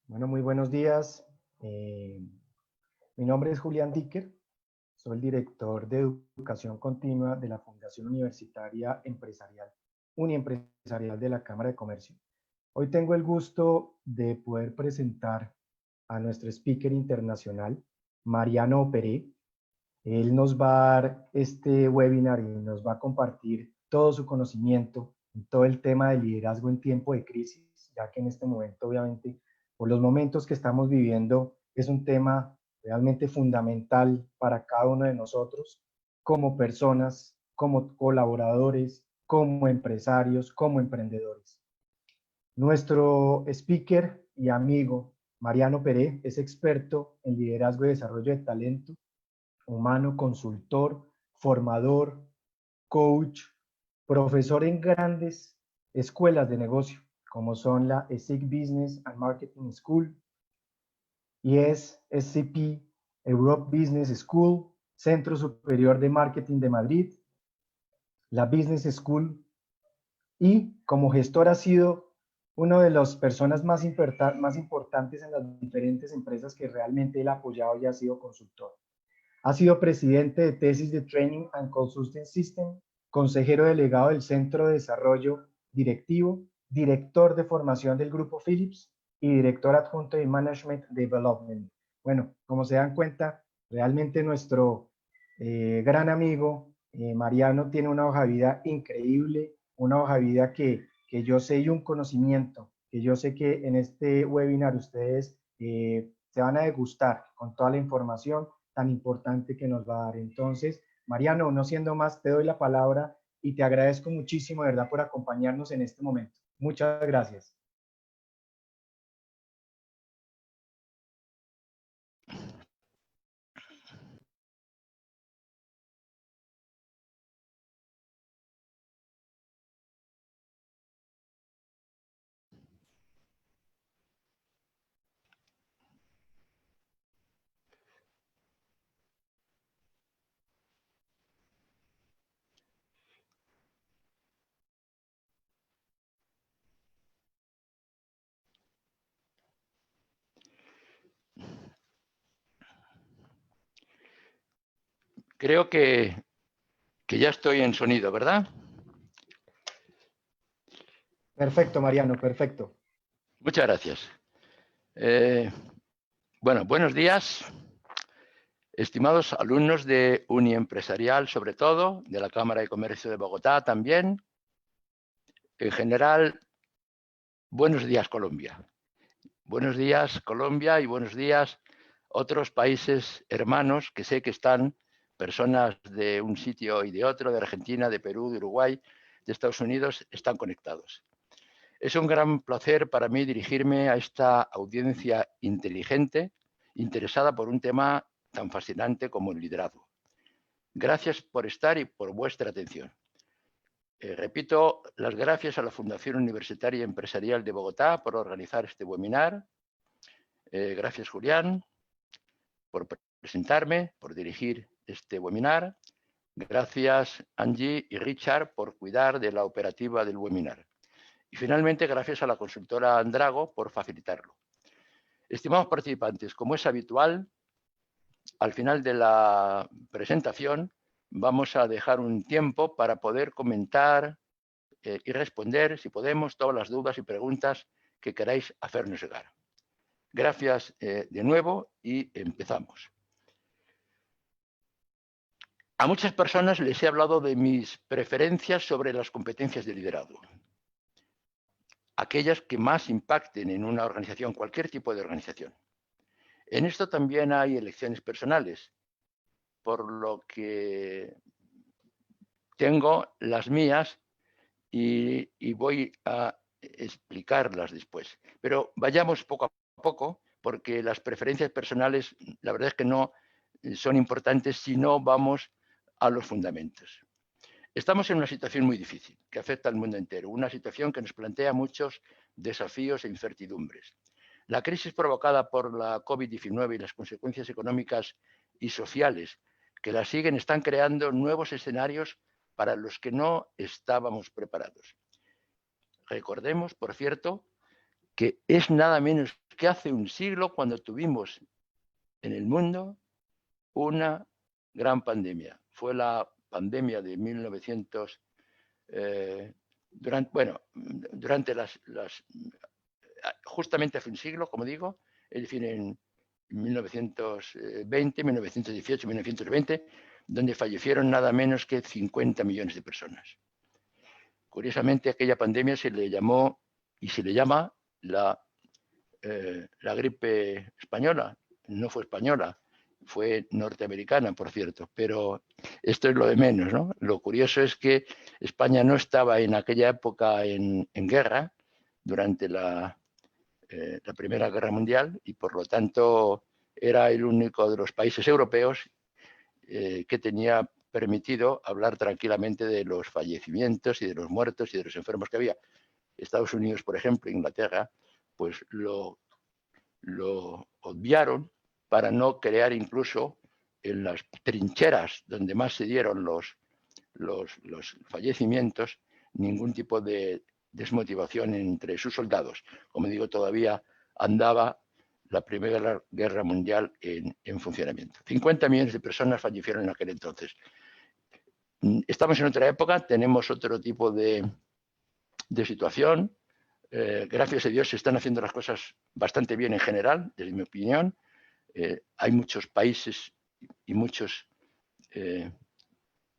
Bueno, muy buenos días. Mi nombre es Julián Dicker, soy el director de Educación Continua de la Fundación Universitaria Empresarial, Uniempresarial de la Cámara de Comercio. Hoy tengo el gusto de poder presentar a nuestro speaker internacional, Mariano Peré. Él nos va a dar este webinar y nos va a compartir todo su conocimiento en todo el tema de liderazgo en tiempo de crisis, ya que en este momento, obviamente, por los momentos que estamos viviendo, es un tema realmente fundamental para cada uno de nosotros, como personas, como colaboradores, como empresarios, como emprendedores. Nuestro speaker y amigo, Mariano Peré, es experto en liderazgo y desarrollo de talento humano, consultor, formador, coach, profesor en grandes escuelas de negocio, como son la ESIC Business and Marketing School, IES, SCP, Europe Business School, Centro Superior de Marketing de Madrid, la Business School, y como gestor ha sido una de las personas más importantes en las diferentes empresas que realmente él ha apoyado y ha sido consultor. Ha sido presidente de tesis de Training and Consulting System, consejero delegado del Centro de Desarrollo Directivo, director de formación del Grupo Philips y director adjunto de Management Development. Bueno, como se dan cuenta, realmente nuestro gran amigo Mariano tiene una hoja de vida increíble, una hoja de vida que yo sé y un conocimiento que yo sé que en este webinar ustedes se van a degustar con toda la información tan importante que nos va a dar. Entonces, Mariano, no siendo más, te doy la palabra y te agradezco muchísimo, de verdad, por acompañarnos en este momento. Muchas gracias. Creo que ya estoy en sonido, ¿verdad? Perfecto, Mariano, perfecto. Muchas gracias. Bueno, buenos días, estimados alumnos de Uniempresarial, sobre todo, de la Cámara de Comercio de Bogotá también. En general, buenos días, Colombia. Buenos días, Colombia, y buenos días, otros países hermanos que sé que están, personas de un sitio y de otro, de Argentina, de Perú, de Uruguay, de Estados Unidos, están conectados. Es un gran placer para mí dirigirme a esta audiencia inteligente, interesada por un tema tan fascinante como el liderazgo. Gracias por estar y por vuestra atención. Repito las gracias a la Fundación Universitaria Empresarial de Bogotá por organizar este webinar. Gracias, Julián, por presentarme, por dirigir este webinar. Gracias, Angie y Richard, por cuidar de la operativa del webinar. Y finalmente, gracias a la consultora Andrago por facilitarlo. Estimados participantes, como es habitual, al final de la presentación vamos a dejar un tiempo para poder comentar y responder, si podemos, todas las dudas y preguntas que queráis hacernos llegar. Gracias de nuevo y empezamos. A muchas personas les he hablado de mis preferencias sobre las competencias de liderazgo. Aquellas que más impacten en una organización, cualquier tipo de organización. En esto también hay elecciones personales, por lo que tengo las mías y voy a explicarlas después. Pero vayamos poco a poco, porque las preferencias personales, la verdad es que no son importantes si no vamos a los fundamentos. Estamos en una situación muy difícil que afecta al mundo entero, una situación que nos plantea muchos desafíos e incertidumbres. La crisis provocada por la COVID-19 y las consecuencias económicas y sociales que la siguen están creando nuevos escenarios para los que no estábamos preparados. Recordemos, por cierto, que es nada menos que hace un siglo, cuando tuvimos en el mundo una gran pandemia. Fue la pandemia de 1900, durante justamente hace un siglo, como digo, es decir, en 1920, 1918, 1920, donde fallecieron nada menos que 50 millones de personas. Curiosamente, aquella pandemia se le llamó y se le llama la gripe española. No fue española, fue norteamericana, por cierto, pero esto es lo de menos, ¿no? Lo curioso es que España no estaba en aquella época en guerra durante la Primera Guerra Mundial y por lo tanto era el único de los países europeos que tenía permitido hablar tranquilamente de los fallecimientos y de los muertos y de los enfermos que había. Estados Unidos, por ejemplo, Inglaterra, pues lo obviaron para no crear incluso en las trincheras donde más se dieron los fallecimientos ningún tipo de desmotivación entre sus soldados. Como digo, todavía andaba la Primera Guerra Mundial en funcionamiento. 50 millones de personas fallecieron en aquel entonces. Estamos en otra época, tenemos otro tipo de situación. Gracias a Dios se están haciendo las cosas bastante bien en general, desde mi opinión. Hay muchos países y muchas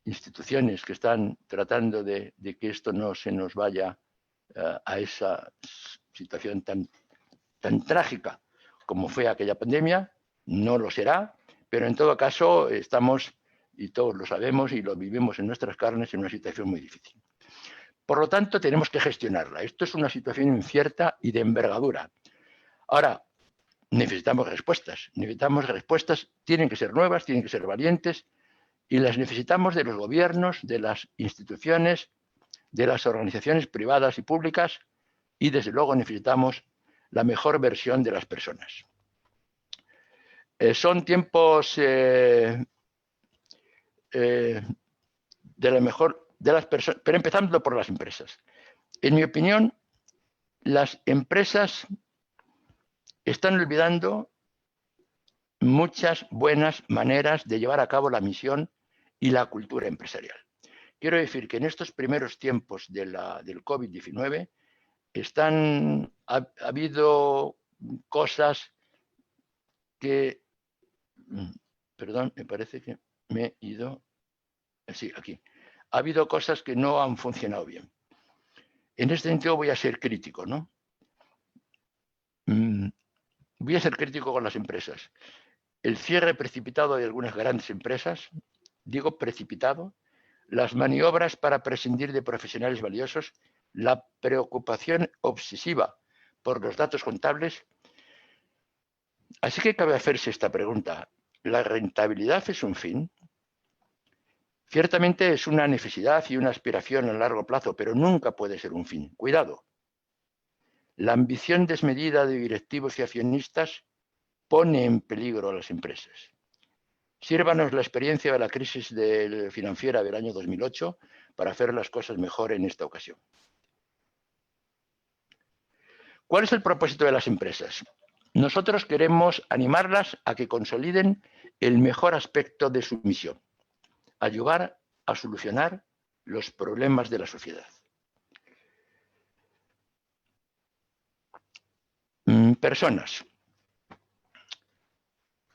instituciones que están tratando de que esto no se nos vaya a esa situación tan trágica como fue aquella pandemia. No lo será, pero en todo caso estamos, y todos lo sabemos y lo vivimos en nuestras carnes, en una situación muy difícil. Por lo tanto, tenemos que gestionarla. Esto es una situación incierta y de envergadura. Ahora, necesitamos respuestas. Tienen que ser nuevas, tienen que ser valientes, y las necesitamos de los gobiernos, de las instituciones, de las organizaciones privadas y públicas, y desde luego necesitamos la mejor versión de las personas. Son tiempos de las personas, pero empezando por las empresas. En mi opinión, las empresas están olvidando muchas buenas maneras de llevar a cabo la misión y la cultura empresarial. Quiero decir que en estos primeros tiempos del COVID-19 ha habido cosas que... Perdón, me parece que me he ido... Sí, aquí. Ha habido cosas que no han funcionado bien. En este sentido voy a ser crítico, ¿no? Voy a ser crítico con las empresas. El cierre precipitado de algunas grandes empresas, digo precipitado, las maniobras para prescindir de profesionales valiosos, la preocupación obsesiva por los datos contables. Así que cabe hacerse esta pregunta. ¿La rentabilidad es un fin? Ciertamente es una necesidad y una aspiración a largo plazo, pero nunca puede ser un fin. Cuidado. La ambición desmedida de directivos y accionistas pone en peligro a las empresas. Sírvanos la experiencia de la crisis financiera del año 2008 para hacer las cosas mejor en esta ocasión. ¿Cuál es el propósito de las empresas? Nosotros queremos animarlas a que consoliden el mejor aspecto de su misión, ayudar a solucionar los problemas de la sociedad. Personas.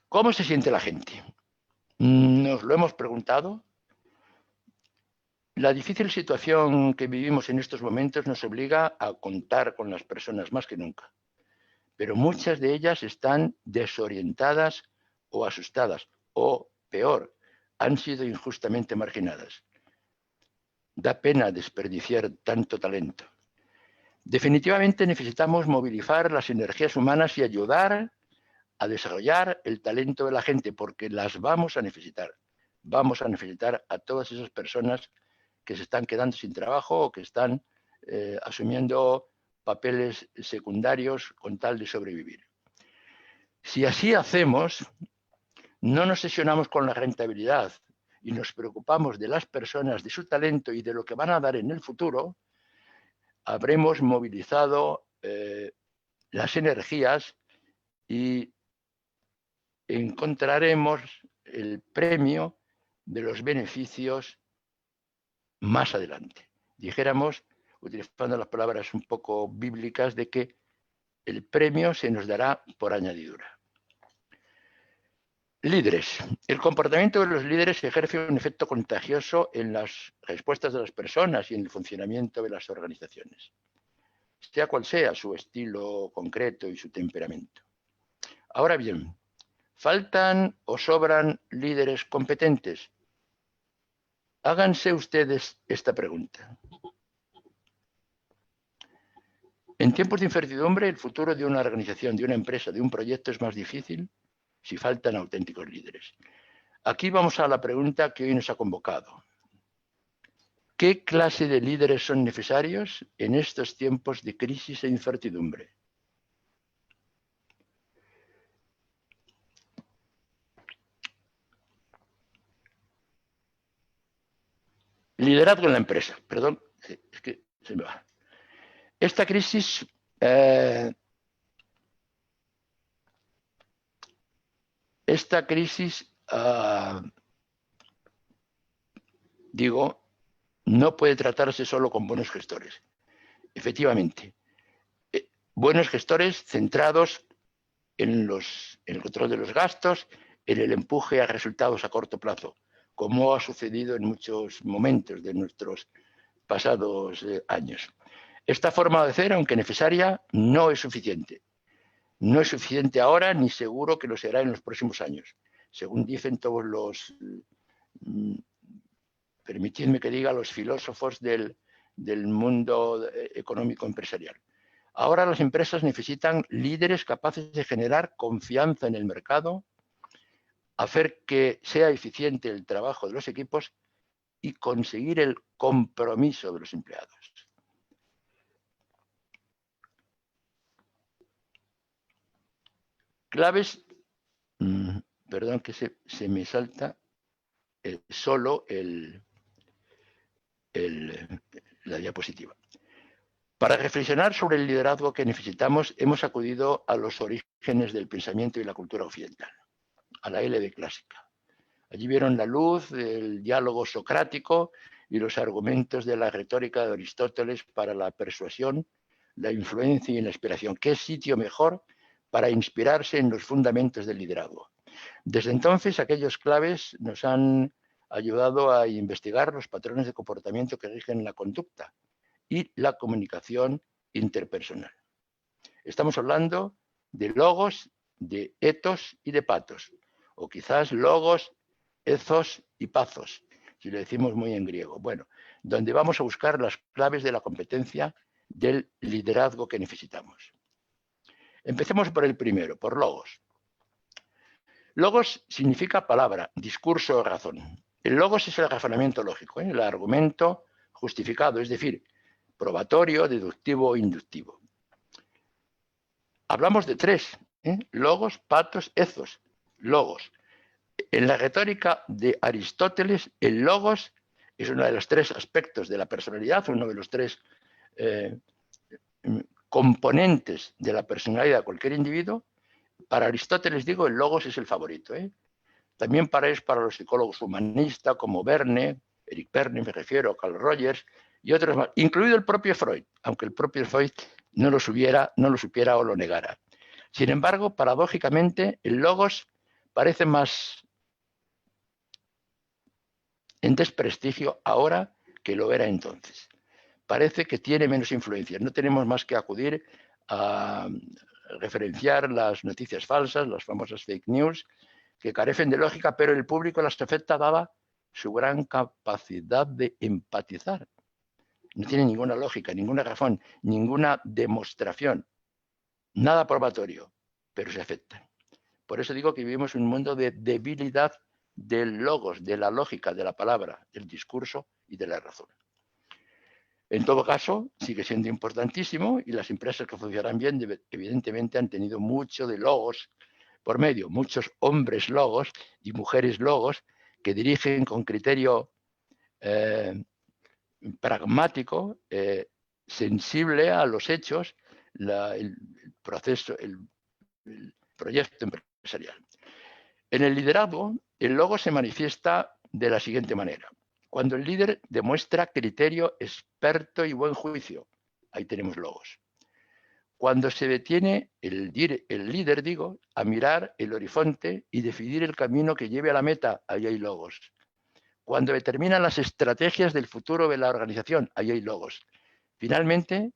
¿Cómo se siente la gente? Nos lo hemos preguntado. La difícil situación que vivimos en estos momentos nos obliga a contar con las personas más que nunca, pero muchas de ellas están desorientadas o asustadas, o peor, han sido injustamente marginadas. Da pena desperdiciar tanto talento. Definitivamente necesitamos movilizar las energías humanas y ayudar a desarrollar el talento de la gente, porque las vamos a necesitar. Vamos a necesitar a todas esas personas que se están quedando sin trabajo o que están asumiendo papeles secundarios con tal de sobrevivir. Si así hacemos, no nos obsesionamos con la rentabilidad y nos preocupamos de las personas, de su talento y de lo que van a dar en el futuro, habremos movilizado las energías y encontraremos el premio de los beneficios más adelante. Dijéramos, utilizando las palabras un poco bíblicas, de que el premio se nos dará por añadidura. Líderes. El comportamiento de los líderes ejerce un efecto contagioso en las respuestas de las personas y en el funcionamiento de las organizaciones, sea cual sea su estilo concreto y su temperamento. Ahora bien, ¿faltan o sobran líderes competentes? Háganse ustedes esta pregunta. En tiempos de incertidumbre, el futuro de una organización, de una empresa, de un proyecto es más difícil si faltan auténticos líderes. Aquí vamos a la pregunta que hoy nos ha convocado. ¿Qué clase de líderes son necesarios en estos tiempos de crisis e incertidumbre? Liderazgo en la empresa. Perdón, es que se me va. Esta crisis digo, no puede tratarse solo con buenos gestores. Efectivamente, buenos gestores centrados en el control de los gastos, en el empuje a resultados a corto plazo, como ha sucedido en muchos momentos de nuestros pasados años. Esta forma de hacer, aunque necesaria, no es suficiente. No es suficiente ahora ni seguro que lo será en los próximos años, según dicen todos los, permitidme que diga, los filósofos del mundo económico empresarial. Ahora las empresas necesitan líderes capaces de generar confianza en el mercado, hacer que sea eficiente el trabajo de los equipos y conseguir el compromiso de los empleados. Claves, perdón que se me salta solo la diapositiva. Para reflexionar sobre el liderazgo que necesitamos, hemos acudido a los orígenes del pensamiento y la cultura occidental, a la LD clásica. Allí vieron la luz del diálogo socrático y los argumentos de la retórica de Aristóteles para la persuasión, la influencia y la inspiración. ¿Qué sitio mejor para inspirarse en los fundamentos del liderazgo? Desde entonces, aquellos claves nos han ayudado a investigar los patrones de comportamiento que rigen la conducta y la comunicación interpersonal. Estamos hablando de logos, de ethos y de pathos, o quizás logos, ethos y pathos, si lo decimos muy en griego. Bueno, donde vamos a buscar las claves de la competencia del liderazgo que necesitamos. Empecemos por el primero, por logos. Logos significa palabra, discurso o razón. El logos es el razonamiento lógico, el argumento justificado, es decir, probatorio, deductivo o inductivo. Hablamos de tres, logos, pathos, ethos. Logos. En la retórica de Aristóteles, el logos es uno de los tres aspectos de la personalidad, uno de los tres componentes de la personalidad de cualquier individuo. Para Aristóteles, digo, el logos es el favorito. También para los psicólogos humanistas como Verne, Eric Verne, me refiero, Carl Rogers y otros más, incluido el propio Freud, aunque el propio Freud no lo supiera o lo negara. Sin embargo, paradójicamente, el logos parece más en desprestigio ahora que lo era entonces. Parece que tiene menos influencia. No tenemos más que acudir a referenciar las noticias falsas, las famosas fake news, que carecen de lógica, pero el público las afecta dada su gran capacidad de empatizar. No tiene ninguna lógica, ninguna razón, ninguna demostración, nada probatorio, pero se afectan. Por eso digo que vivimos un mundo de debilidad del logos, de la lógica, de la palabra, del discurso y de la razón. En todo caso, sigue siendo importantísimo y las empresas que funcionan bien evidentemente han tenido mucho de logos por medio, muchos hombres logos y mujeres logos que dirigen con criterio pragmático, sensible a los hechos, el proceso proyecto empresarial. En el liderazgo, el logos se manifiesta de la siguiente manera. Cuando el líder demuestra criterio, experto y buen juicio, ahí tenemos logos. Cuando se detiene el líder, a mirar el horizonte y definir el camino que lleve a la meta, ahí hay logos. Cuando determina las estrategias del futuro de la organización, ahí hay logos. Finalmente,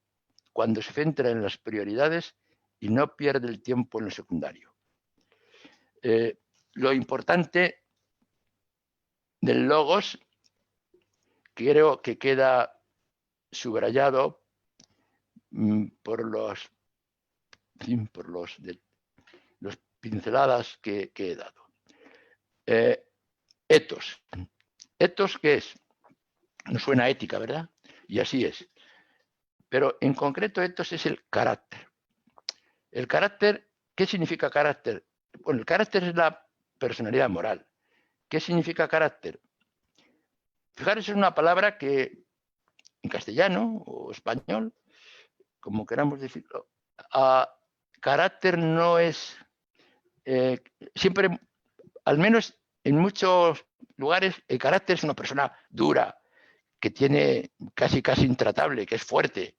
cuando se centra en las prioridades y no pierde el tiempo en lo secundario. Lo importante del logos, creo que queda subrayado por los pinceladas que he dado. Ethos. ¿Ethos qué es? Nos suena a ética, ¿verdad? Y así es. Pero en concreto ethos es el carácter. El carácter, ¿qué significa carácter? Bueno, el carácter es la personalidad moral. ¿Qué significa carácter? Fijaros, es una palabra que en castellano o español, como queramos decirlo, carácter no es siempre, al menos en muchos lugares, el carácter es una persona dura, que tiene casi intratable, que es fuerte.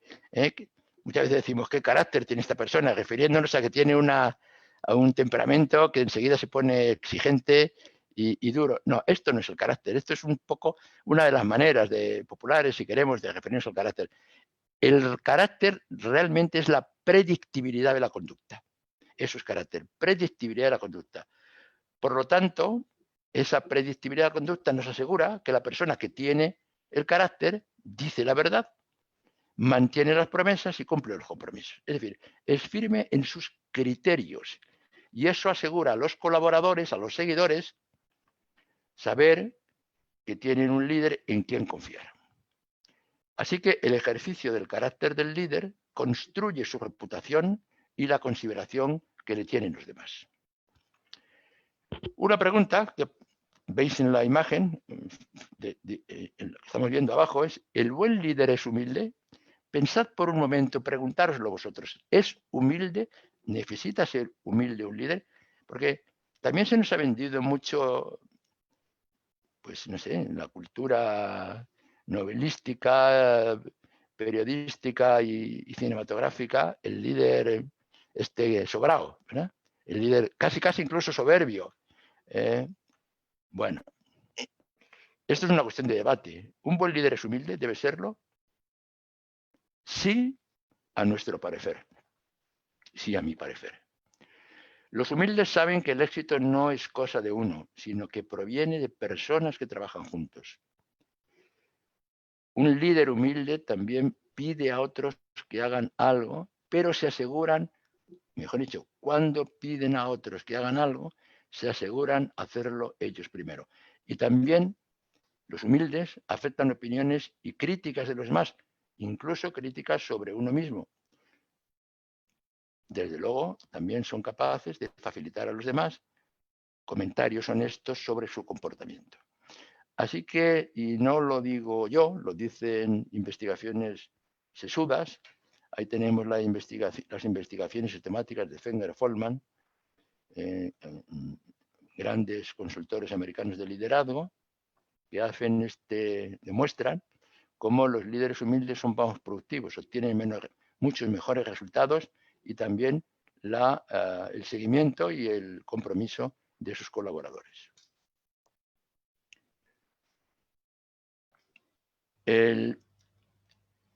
Muchas veces decimos, ¿qué carácter tiene esta persona? Refiriéndonos a que tiene a un temperamento que enseguida se pone exigente y duro. No, esto no es el carácter. Esto es un poco una de las maneras populares, si queremos, de referirnos al carácter. El carácter realmente es la predictibilidad de la conducta. Eso es carácter, predictibilidad de la conducta. Por lo tanto, esa predictibilidad de la conducta nos asegura que la persona que tiene el carácter dice la verdad, mantiene las promesas y cumple los compromisos. Es decir, es firme en sus criterios. Y eso asegura a los colaboradores, a los seguidores, saber que tienen un líder en quien confiar. Así que el ejercicio del carácter del líder construye su reputación y la consideración que le tienen los demás. Una pregunta que veis en la imagen, en lo que estamos viendo abajo, es: ¿el buen líder es humilde? Pensad por un momento, preguntároslo vosotros. ¿Es humilde? ¿Necesita ser humilde un líder? Porque también se nos ha vendido mucho, pues no sé, en la cultura novelística, periodística y cinematográfica, el líder sobrado, ¿verdad? El líder casi incluso soberbio. Bueno, esto es una cuestión de debate. ¿Un buen líder es humilde? ¿Debe serlo? Sí, a nuestro parecer. Sí, a mi parecer. Los humildes saben que el éxito no es cosa de uno, sino que proviene de personas que trabajan juntos. Un líder humilde también pide a otros que hagan algo, pero se aseguran, mejor dicho, cuando piden a otros que hagan algo, se aseguran hacerlo ellos primero. Y también los humildes aceptan opiniones y críticas de los demás, incluso críticas sobre uno mismo. Desde luego, también son capaces de facilitar a los demás comentarios honestos sobre su comportamiento. Así que, y no lo digo yo, lo dicen investigaciones sesudas. Ahí tenemos las investigaciones sistemáticas de Fenger-Folman, grandes consultores americanos de liderazgo, que demuestran cómo los líderes humildes son más productivos, obtienen muchos mejores resultados y también el seguimiento y el compromiso de sus colaboradores.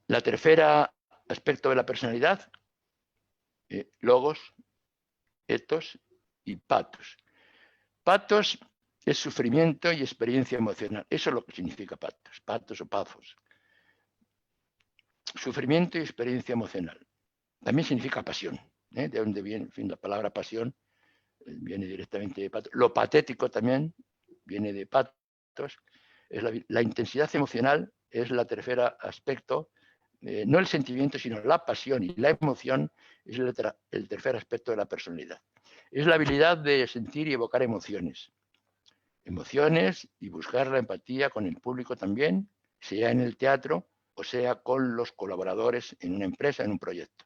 La tercera aspecto de la personalidad, logos, ethos y pathos. Pathos es sufrimiento y experiencia emocional. Eso es lo que significa pathos, pathos o pathos. Sufrimiento y experiencia emocional. También significa pasión. De donde viene, en fin, la palabra pasión viene directamente de pathos. Lo patético también viene de pathos. La intensidad emocional es la tercera aspecto. No el sentimiento, sino la pasión y la emoción es el tercer aspecto de la personalidad. Es la habilidad de sentir y evocar emociones. Emociones y buscar la empatía con el público también, sea en el teatro o sea con los colaboradores en una empresa, en un proyecto.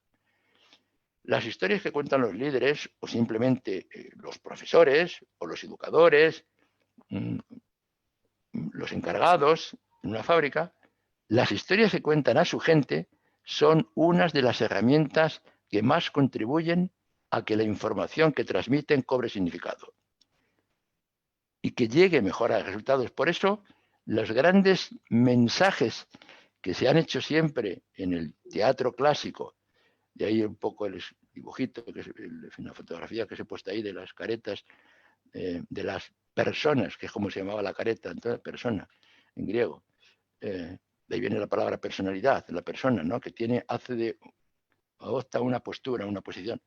Las historias que cuentan los líderes o simplemente los profesores o los educadores, los encargados en una fábrica, las historias que cuentan a su gente son unas de las herramientas que más contribuyen a que la información que transmiten cobre significado y que llegue mejor a resultados. Por eso, los grandes mensajes que se han hecho siempre en el teatro clásico, de ahí un poco el dibujito, que es una fotografía que se ha puesto ahí de las caretas de las personas, que es como se llamaba la careta, entonces persona, en griego. De ahí viene la palabra personalidad, la persona, ¿no? Que adopta una postura, una posición.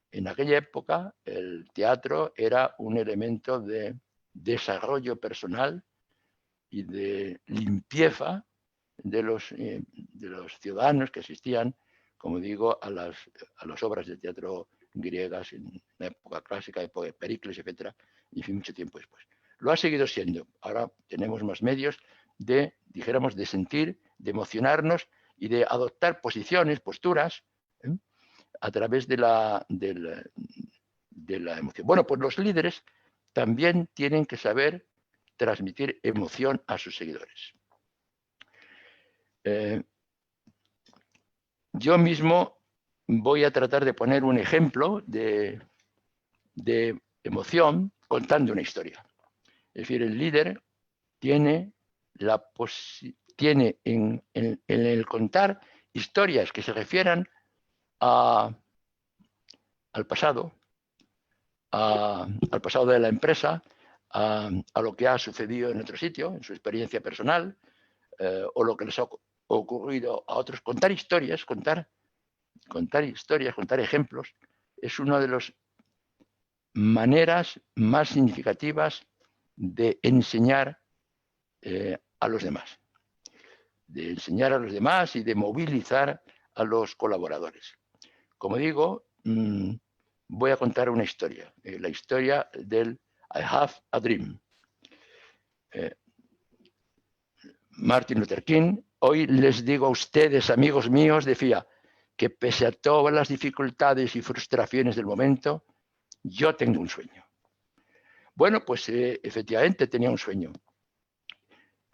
En aquella época el teatro era un elemento de desarrollo personal y de limpieza de los ciudadanos que asistían, como digo, a las obras de teatro griegas en la época clásica, época de Pericles, etcétera, y fin, mucho tiempo después. Lo ha seguido siendo. Ahora tenemos más medios de, dijéramos, de sentir, de emocionarnos y de adoptar posiciones, posturas, a través de la emoción. Bueno, pues los líderes también tienen que saber transmitir emoción a sus seguidores. Yo mismo voy a tratar de poner un ejemplo de emoción contando una historia. Es decir, el líder tiene en el contar historias que se refieran al pasado, al pasado de la empresa, a lo que ha sucedido en otro sitio, en su experiencia personal, o lo que les ha ocurrido a otros. Contar historias, contar ejemplos, es una de las maneras más significativas de enseñar a los demás. De enseñar a los demás y de movilizar a los colaboradores. Como digo, voy a contar una historia, la historia del I Have a Dream. Martin Luther King, hoy les digo a ustedes, amigos míos, decía que pese a todas las dificultades y frustraciones del momento, yo tengo un sueño. Bueno, pues efectivamente tenía un sueño.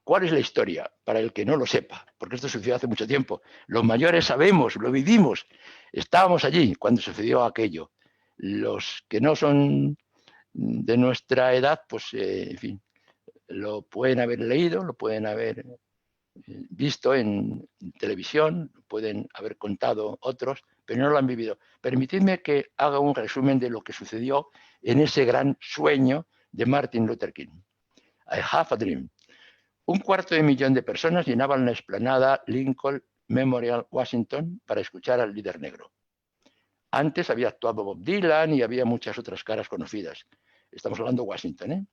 ¿Cuál es la historia? Para el que no lo sepa, porque esto sucedió hace mucho tiempo. Los mayores sabemos, lo vivimos, estábamos allí cuando sucedió aquello. Los que no son de nuestra edad, pues, en fin, lo pueden haber leído, lo pueden haber visto en televisión, pueden haber contado otros, pero no lo han vivido. Permitidme que haga un resumen de lo que sucedió en ese gran sueño de Martin Luther King. I have a dream. 250,000 de personas llenaban la explanada Lincoln Memorial, Washington, para escuchar al líder negro. Antes había actuado Bob Dylan y había muchas otras caras conocidas. Estamos hablando de Washington, ¿eh?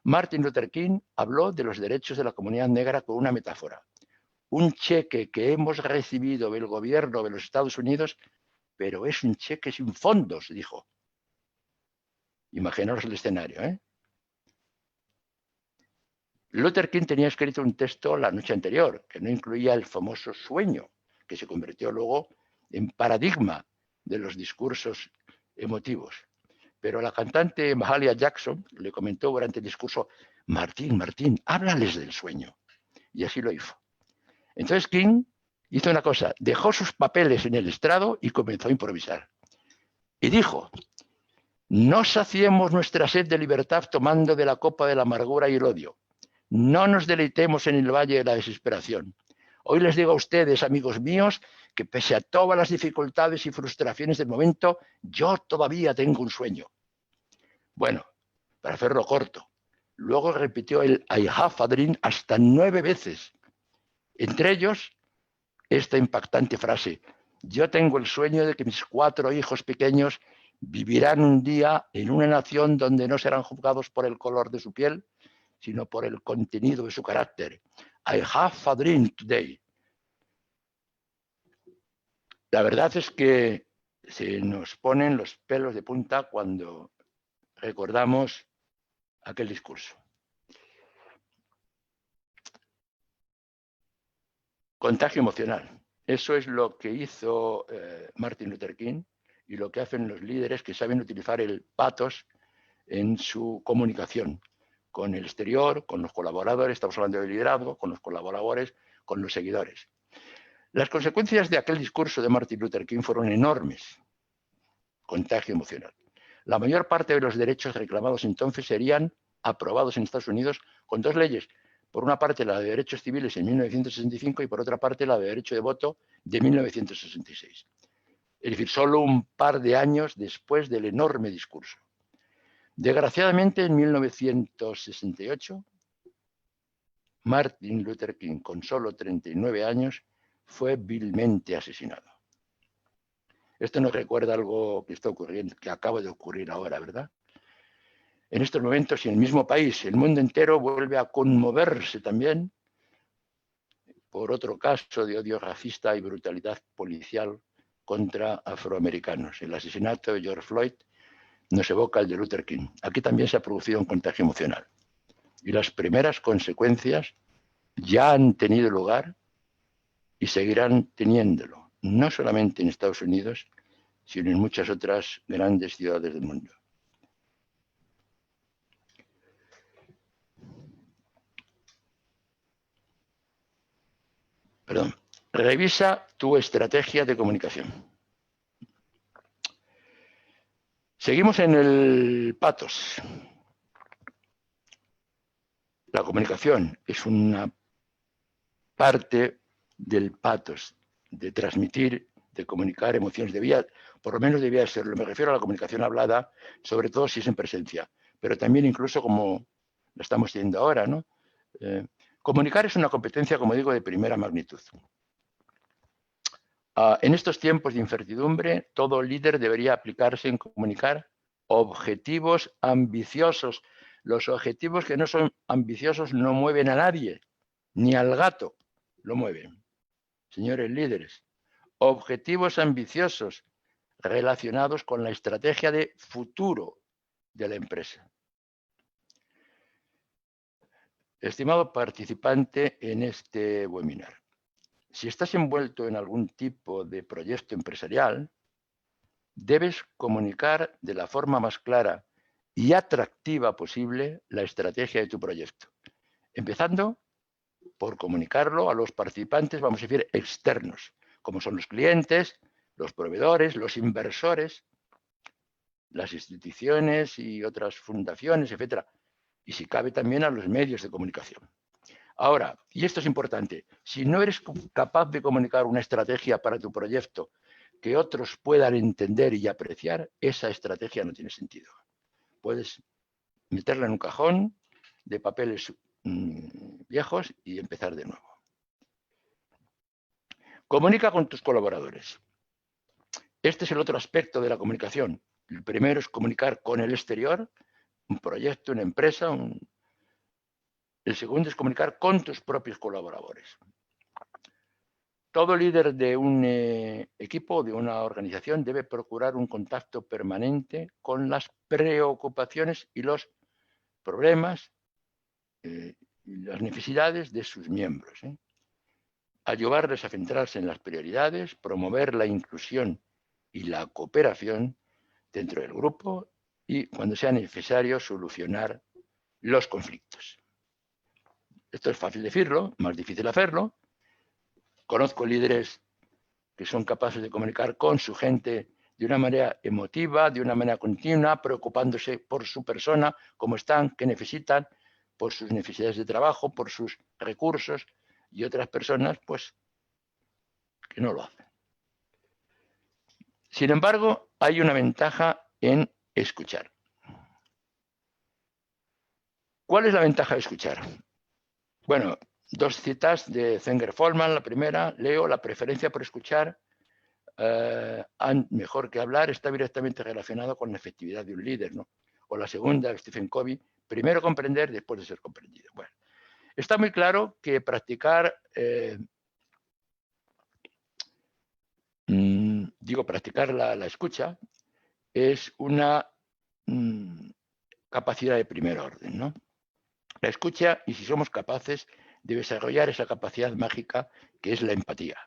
Martin Luther King habló de los derechos de la comunidad negra con una metáfora. Un cheque que hemos recibido del gobierno de los Estados Unidos, pero es un cheque sin fondos, dijo. Imaginaos el escenario, ¿eh? Luther King tenía escrito un texto la noche anterior, que no incluía el famoso sueño, que se convirtió luego en paradigma de los discursos emotivos. Pero la cantante Mahalia Jackson le comentó durante el discurso: Martín, háblales del sueño. Y así lo hizo. Entonces King hizo una cosa, dejó sus papeles en el estrado y comenzó a improvisar. Y dijo: no saciemos nuestra sed de libertad tomando de la copa de la amargura y el odio. No nos deleitemos en el valle de la desesperación. Hoy les digo a ustedes, amigos míos, que pese a todas las dificultades y frustraciones del momento, yo todavía tengo un sueño. Bueno, para hacerlo corto, luego repitió el I have a dream hasta 9 veces. Entre ellos, esta impactante frase: yo tengo el sueño de que mis 4 hijos pequeños vivirán un día en una nación donde no serán juzgados por el color de su piel, sino por el contenido de su carácter. I have a dream today. La verdad es que se nos ponen los pelos de punta cuando recordamos aquel discurso. Contagio emocional. Eso es lo que hizo Martin Luther King y lo que hacen los líderes que saben utilizar el pathos en su comunicación con el exterior, con los colaboradores, estamos hablando de liderazgo, con los colaboradores, con los seguidores. Las consecuencias de aquel discurso de Martin Luther King fueron enormes. Contagio emocional. La mayor parte de los derechos reclamados entonces serían aprobados en Estados Unidos con dos leyes. Por una parte, la de derechos civiles en 1965 y por otra parte, la de derecho de voto de 1966. Es decir, solo un par de años después del enorme discurso. Desgraciadamente, en 1968, Martin Luther King, con solo 39 años, fue vilmente asesinado. Esto nos recuerda algo que está ocurriendo, que acaba de ocurrir ahora, ¿verdad? En estos momentos, y en el mismo país, el mundo entero vuelve a conmoverse también por otro caso de odio racista y brutalidad policial contra afroamericanos. El asesinato de George Floyd nos evoca el de Luther King. Aquí también se ha producido un contagio emocional. Y las primeras consecuencias ya han tenido lugar y seguirán teniéndolo, no solamente en Estados Unidos, sino en muchas otras grandes ciudades del mundo. Perdón. Revisa tu estrategia de comunicación. Seguimos en el pathos. La comunicación es una parte del pathos, de transmitir, de comunicar emociones. Por lo menos debía serlo. Me refiero a la comunicación hablada, sobre todo si es en presencia, pero también incluso como lo estamos teniendo ahora, ¿no? Comunicar es una competencia, como digo, de primera magnitud. En estos tiempos de incertidumbre, todo líder debería aplicarse en comunicar objetivos ambiciosos. Los objetivos que no son ambiciosos no mueven a nadie, ni al gato lo mueven. Señores líderes, objetivos ambiciosos relacionados con la estrategia de futuro de la empresa. Estimado participante en este webinar, si estás envuelto en algún tipo de proyecto empresarial, debes comunicar de la forma más clara y atractiva posible la estrategia de tu proyecto, empezando por comunicarlo a los participantes, vamos a decir, externos, como son los clientes, los proveedores, los inversores, las instituciones y otras fundaciones, etcétera, y si cabe también a los medios de comunicación. Ahora, y esto es importante, si no eres capaz de comunicar una estrategia para tu proyecto que otros puedan entender y apreciar, esa estrategia no tiene sentido. Puedes meterla en un cajón de papeles viejos y empezar de nuevo. Comunica con tus colaboradores. Este es el otro aspecto de la comunicación. El primero es comunicar con el exterior, un proyecto, una empresa. El segundo es comunicar con tus propios colaboradores. Todo líder de un equipo, de una organización, debe procurar un contacto permanente con las preocupaciones y los problemas y las necesidades de sus miembros. Ayudarles a centrarse en las prioridades, promover la inclusión y la cooperación dentro del grupo y, cuando sea necesario, solucionar los conflictos. Esto es fácil decirlo, más difícil hacerlo. Conozco líderes que son capaces de comunicar con su gente de una manera emotiva, de una manera continua, preocupándose por su persona, cómo están, qué necesitan, por sus necesidades de trabajo, por sus recursos, y otras personas, pues, que no lo hacen. Sin embargo, hay una ventaja en escuchar. ¿Cuál es la ventaja de escuchar? Bueno, dos citas de Zenger-Follmann. La primera, leo: la preferencia por escuchar mejor que hablar está directamente relacionado con la efectividad de un líder, ¿no? O la segunda, Stephen Covey: primero comprender, después de ser comprendido. Bueno, está muy claro que practicar, practicar la escucha es una capacidad de primer orden, ¿no? La escucha, y si somos capaces de desarrollar esa capacidad mágica que es la empatía.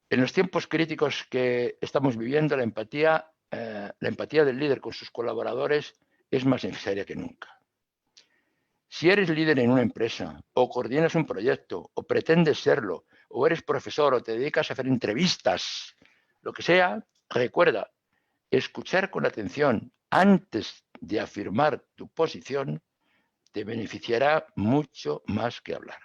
En los tiempos críticos que estamos viviendo, la empatía del líder con sus colaboradores es más necesaria que nunca. Si eres líder en una empresa, o coordinas un proyecto, o pretendes serlo, o eres profesor, o te dedicas a hacer entrevistas, lo que sea, recuerda, escuchar con atención antes de afirmar tu posición te beneficiará mucho más que hablar.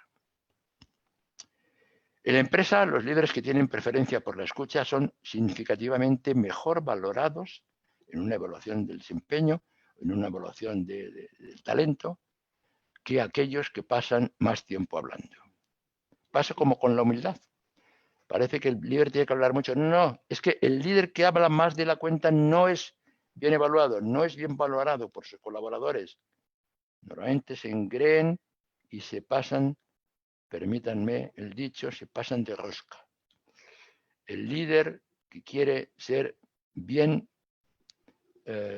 En la empresa, los líderes que tienen preferencia por la escucha son significativamente mejor valorados en una evaluación del desempeño, en una evaluación del talento, que aquellos que pasan más tiempo hablando. Pasa como con la humildad. Parece que el líder tiene que hablar mucho. No, es que el líder que habla más de la cuenta no es bien evaluado, no es bien valorado por sus colaboradores. Normalmente se engreen y se pasan, permítanme el dicho, se pasan de rosca. El líder que quiere ser bien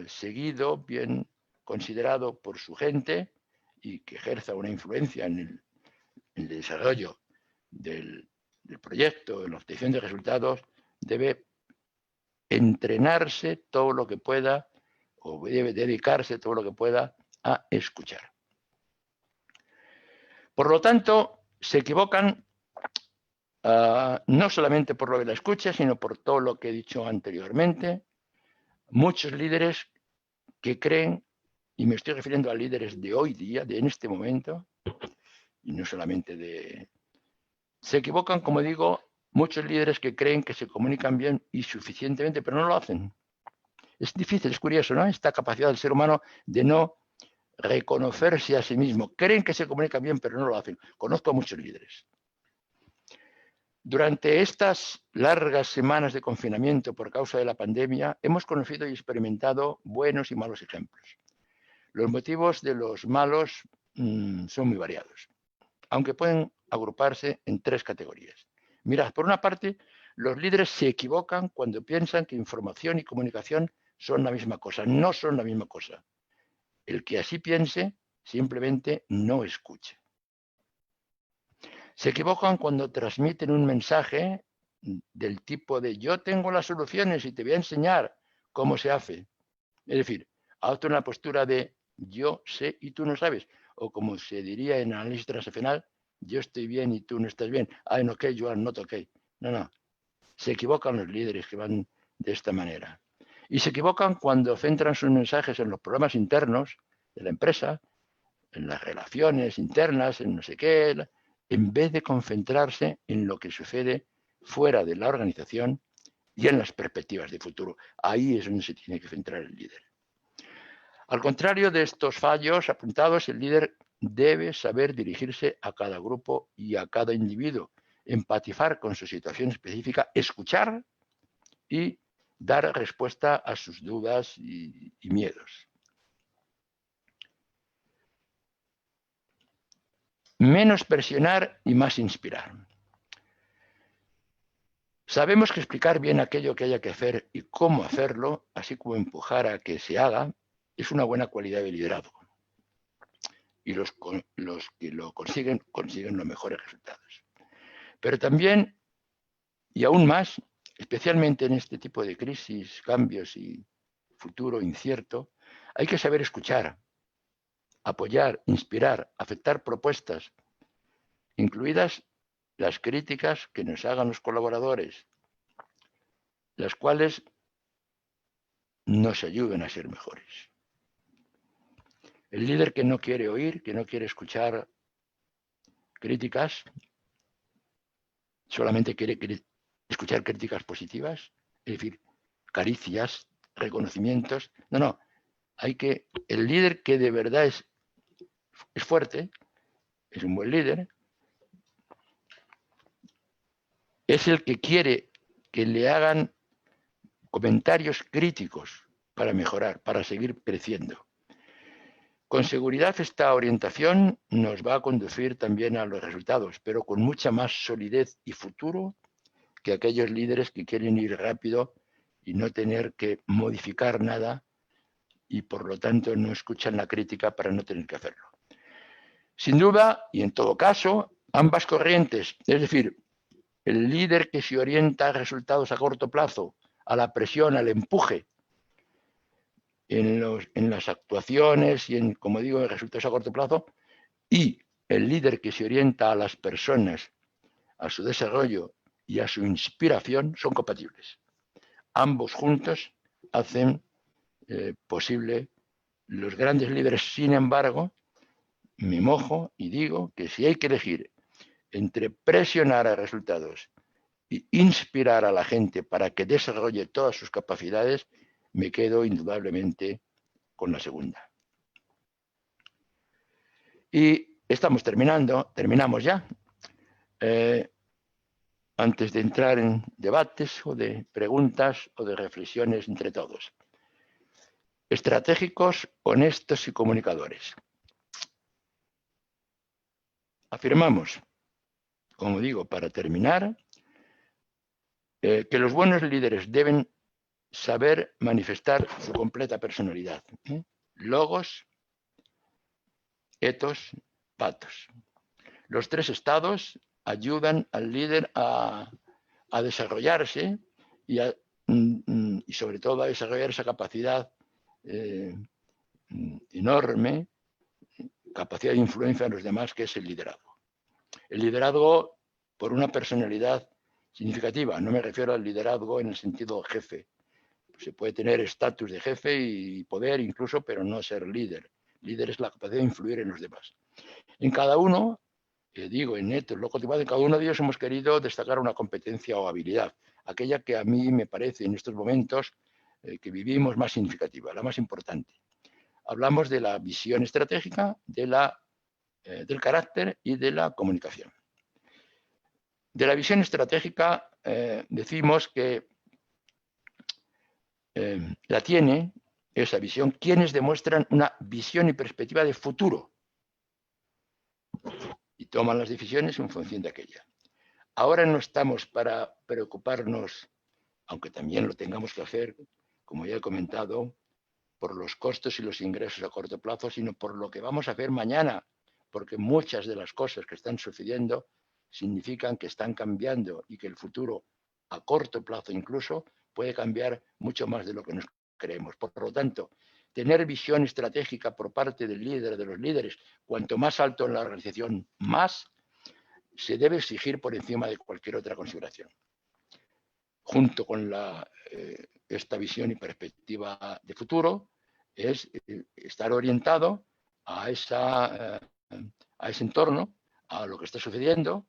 seguido, bien considerado por su gente y que ejerza una influencia en el desarrollo del proyecto, en la obtención de resultados, debe entrenarse todo lo que pueda o debe dedicarse todo lo que pueda a escuchar. Por lo tanto, se equivocan no solamente por lo de la escucha, sino por todo lo que he dicho anteriormente. Muchos líderes que creen, y me estoy refiriendo a líderes de hoy día, de en este momento, y no solamente se equivocan, como digo, muchos líderes que creen que se comunican bien y suficientemente, pero no lo hacen. Es difícil, es curioso, ¿no? Esta capacidad del ser humano de no reconocerse a sí mismo. Creen que se comunican bien, pero no lo hacen. Conozco a muchos líderes. Durante estas largas semanas de confinamiento por causa de la pandemia, hemos conocido y experimentado buenos y malos ejemplos. Los motivos de los malos son muy variados, aunque pueden agruparse en tres categorías. Mirad, por una parte, los líderes se equivocan cuando piensan que información y comunicación son la misma cosa. No son la misma cosa. El que así piense simplemente no escuche. Se equivocan cuando transmiten un mensaje del tipo de yo tengo las soluciones y te voy a enseñar cómo se hace. Es decir, adoptan una postura de yo sé y tú no sabes. O como se diría en análisis transaccional, yo estoy bien y tú no estás bien. I'm okay, you are not okay. No. Se equivocan los líderes que van de esta manera. Y se equivocan cuando centran sus mensajes en los problemas internos de la empresa, en las relaciones internas, en no sé qué, en vez de concentrarse en lo que sucede fuera de la organización y en las perspectivas de futuro. Ahí es donde se tiene que centrar el líder. Al contrario de estos fallos apuntados, el líder debe saber dirigirse a cada grupo y a cada individuo, empatizar con su situación específica, escuchar y dar respuesta a sus dudas y miedos. Menos presionar y más inspirar. Sabemos que explicar bien aquello que haya que hacer y cómo hacerlo, así como empujar a que se haga, es una buena cualidad de liderazgo. Y los que lo consiguen los mejores resultados. Pero también, y aún más, especialmente en este tipo de crisis, cambios y futuro incierto, hay que saber escuchar, apoyar, inspirar, aceptar propuestas, incluidas las críticas que nos hagan los colaboradores, las cuales nos ayuden a ser mejores. El líder que no quiere oír, que no quiere escuchar críticas, solamente quiere escuchar críticas positivas, es decir, caricias, reconocimientos. No, el líder que de verdad es fuerte, es un buen líder, es el que quiere que le hagan comentarios críticos para mejorar, para seguir creciendo. Con seguridad esta orientación nos va a conducir también a los resultados, pero con mucha más solidez y futuro que aquellos líderes que quieren ir rápido y no tener que modificar nada y por lo tanto no escuchan la crítica para no tener que hacerlo. Sin duda, y en todo caso, ambas corrientes, es decir, el líder que se orienta a resultados a corto plazo, a la presión, al empuje, en las actuaciones y en, como digo, en resultados a corto plazo, y el líder que se orienta a las personas, a su desarrollo y a su inspiración, son compatibles. Ambos juntos hacen posible los grandes líderes. Sin embargo, me mojo y digo que si hay que elegir entre presionar a resultados y inspirar a la gente para que desarrolle todas sus capacidades, me quedo indudablemente con la segunda. Y terminamos ya. Antes de entrar en debates o de preguntas o de reflexiones entre todos. Estratégicos, honestos y comunicadores. Afirmamos, como digo, para terminar, que los buenos líderes deben saber manifestar su completa personalidad. Logos, ethos, pathos. Los tres estados ayudan al líder a desarrollarse y sobre todo a desarrollar esa capacidad enorme, capacidad de influencia en los demás, que es el liderazgo. El liderazgo por una personalidad significativa. No me refiero al liderazgo en el sentido jefe. Se puede tener estatus de jefe y poder incluso, pero no ser líder. Líder es la capacidad de influir en los demás. En cada uno, en ethos, logos, en cada uno de ellos hemos querido destacar una competencia o habilidad, aquella que a mí me parece en estos momentos que vivimos más significativa, la más importante. Hablamos de la visión estratégica, del carácter y de la comunicación. De la visión estratégica decimos que la tiene esa visión quienes demuestran una visión y perspectiva de futuro y toman las decisiones en función de aquella. Ahora no estamos para preocuparnos, aunque también lo tengamos que hacer, como ya he comentado, por los costos y los ingresos a corto plazo, sino por lo que vamos a hacer mañana, porque muchas de las cosas que están sucediendo significan que están cambiando y que el futuro a corto plazo incluso puede cambiar mucho más de lo que nos creemos. Por lo tanto, tener visión estratégica por parte del líder, de los líderes, cuanto más alto en la organización, más se debe exigir por encima de cualquier otra consideración. Junto con esta visión y perspectiva de futuro, es estar orientado a ese entorno, a lo que está sucediendo,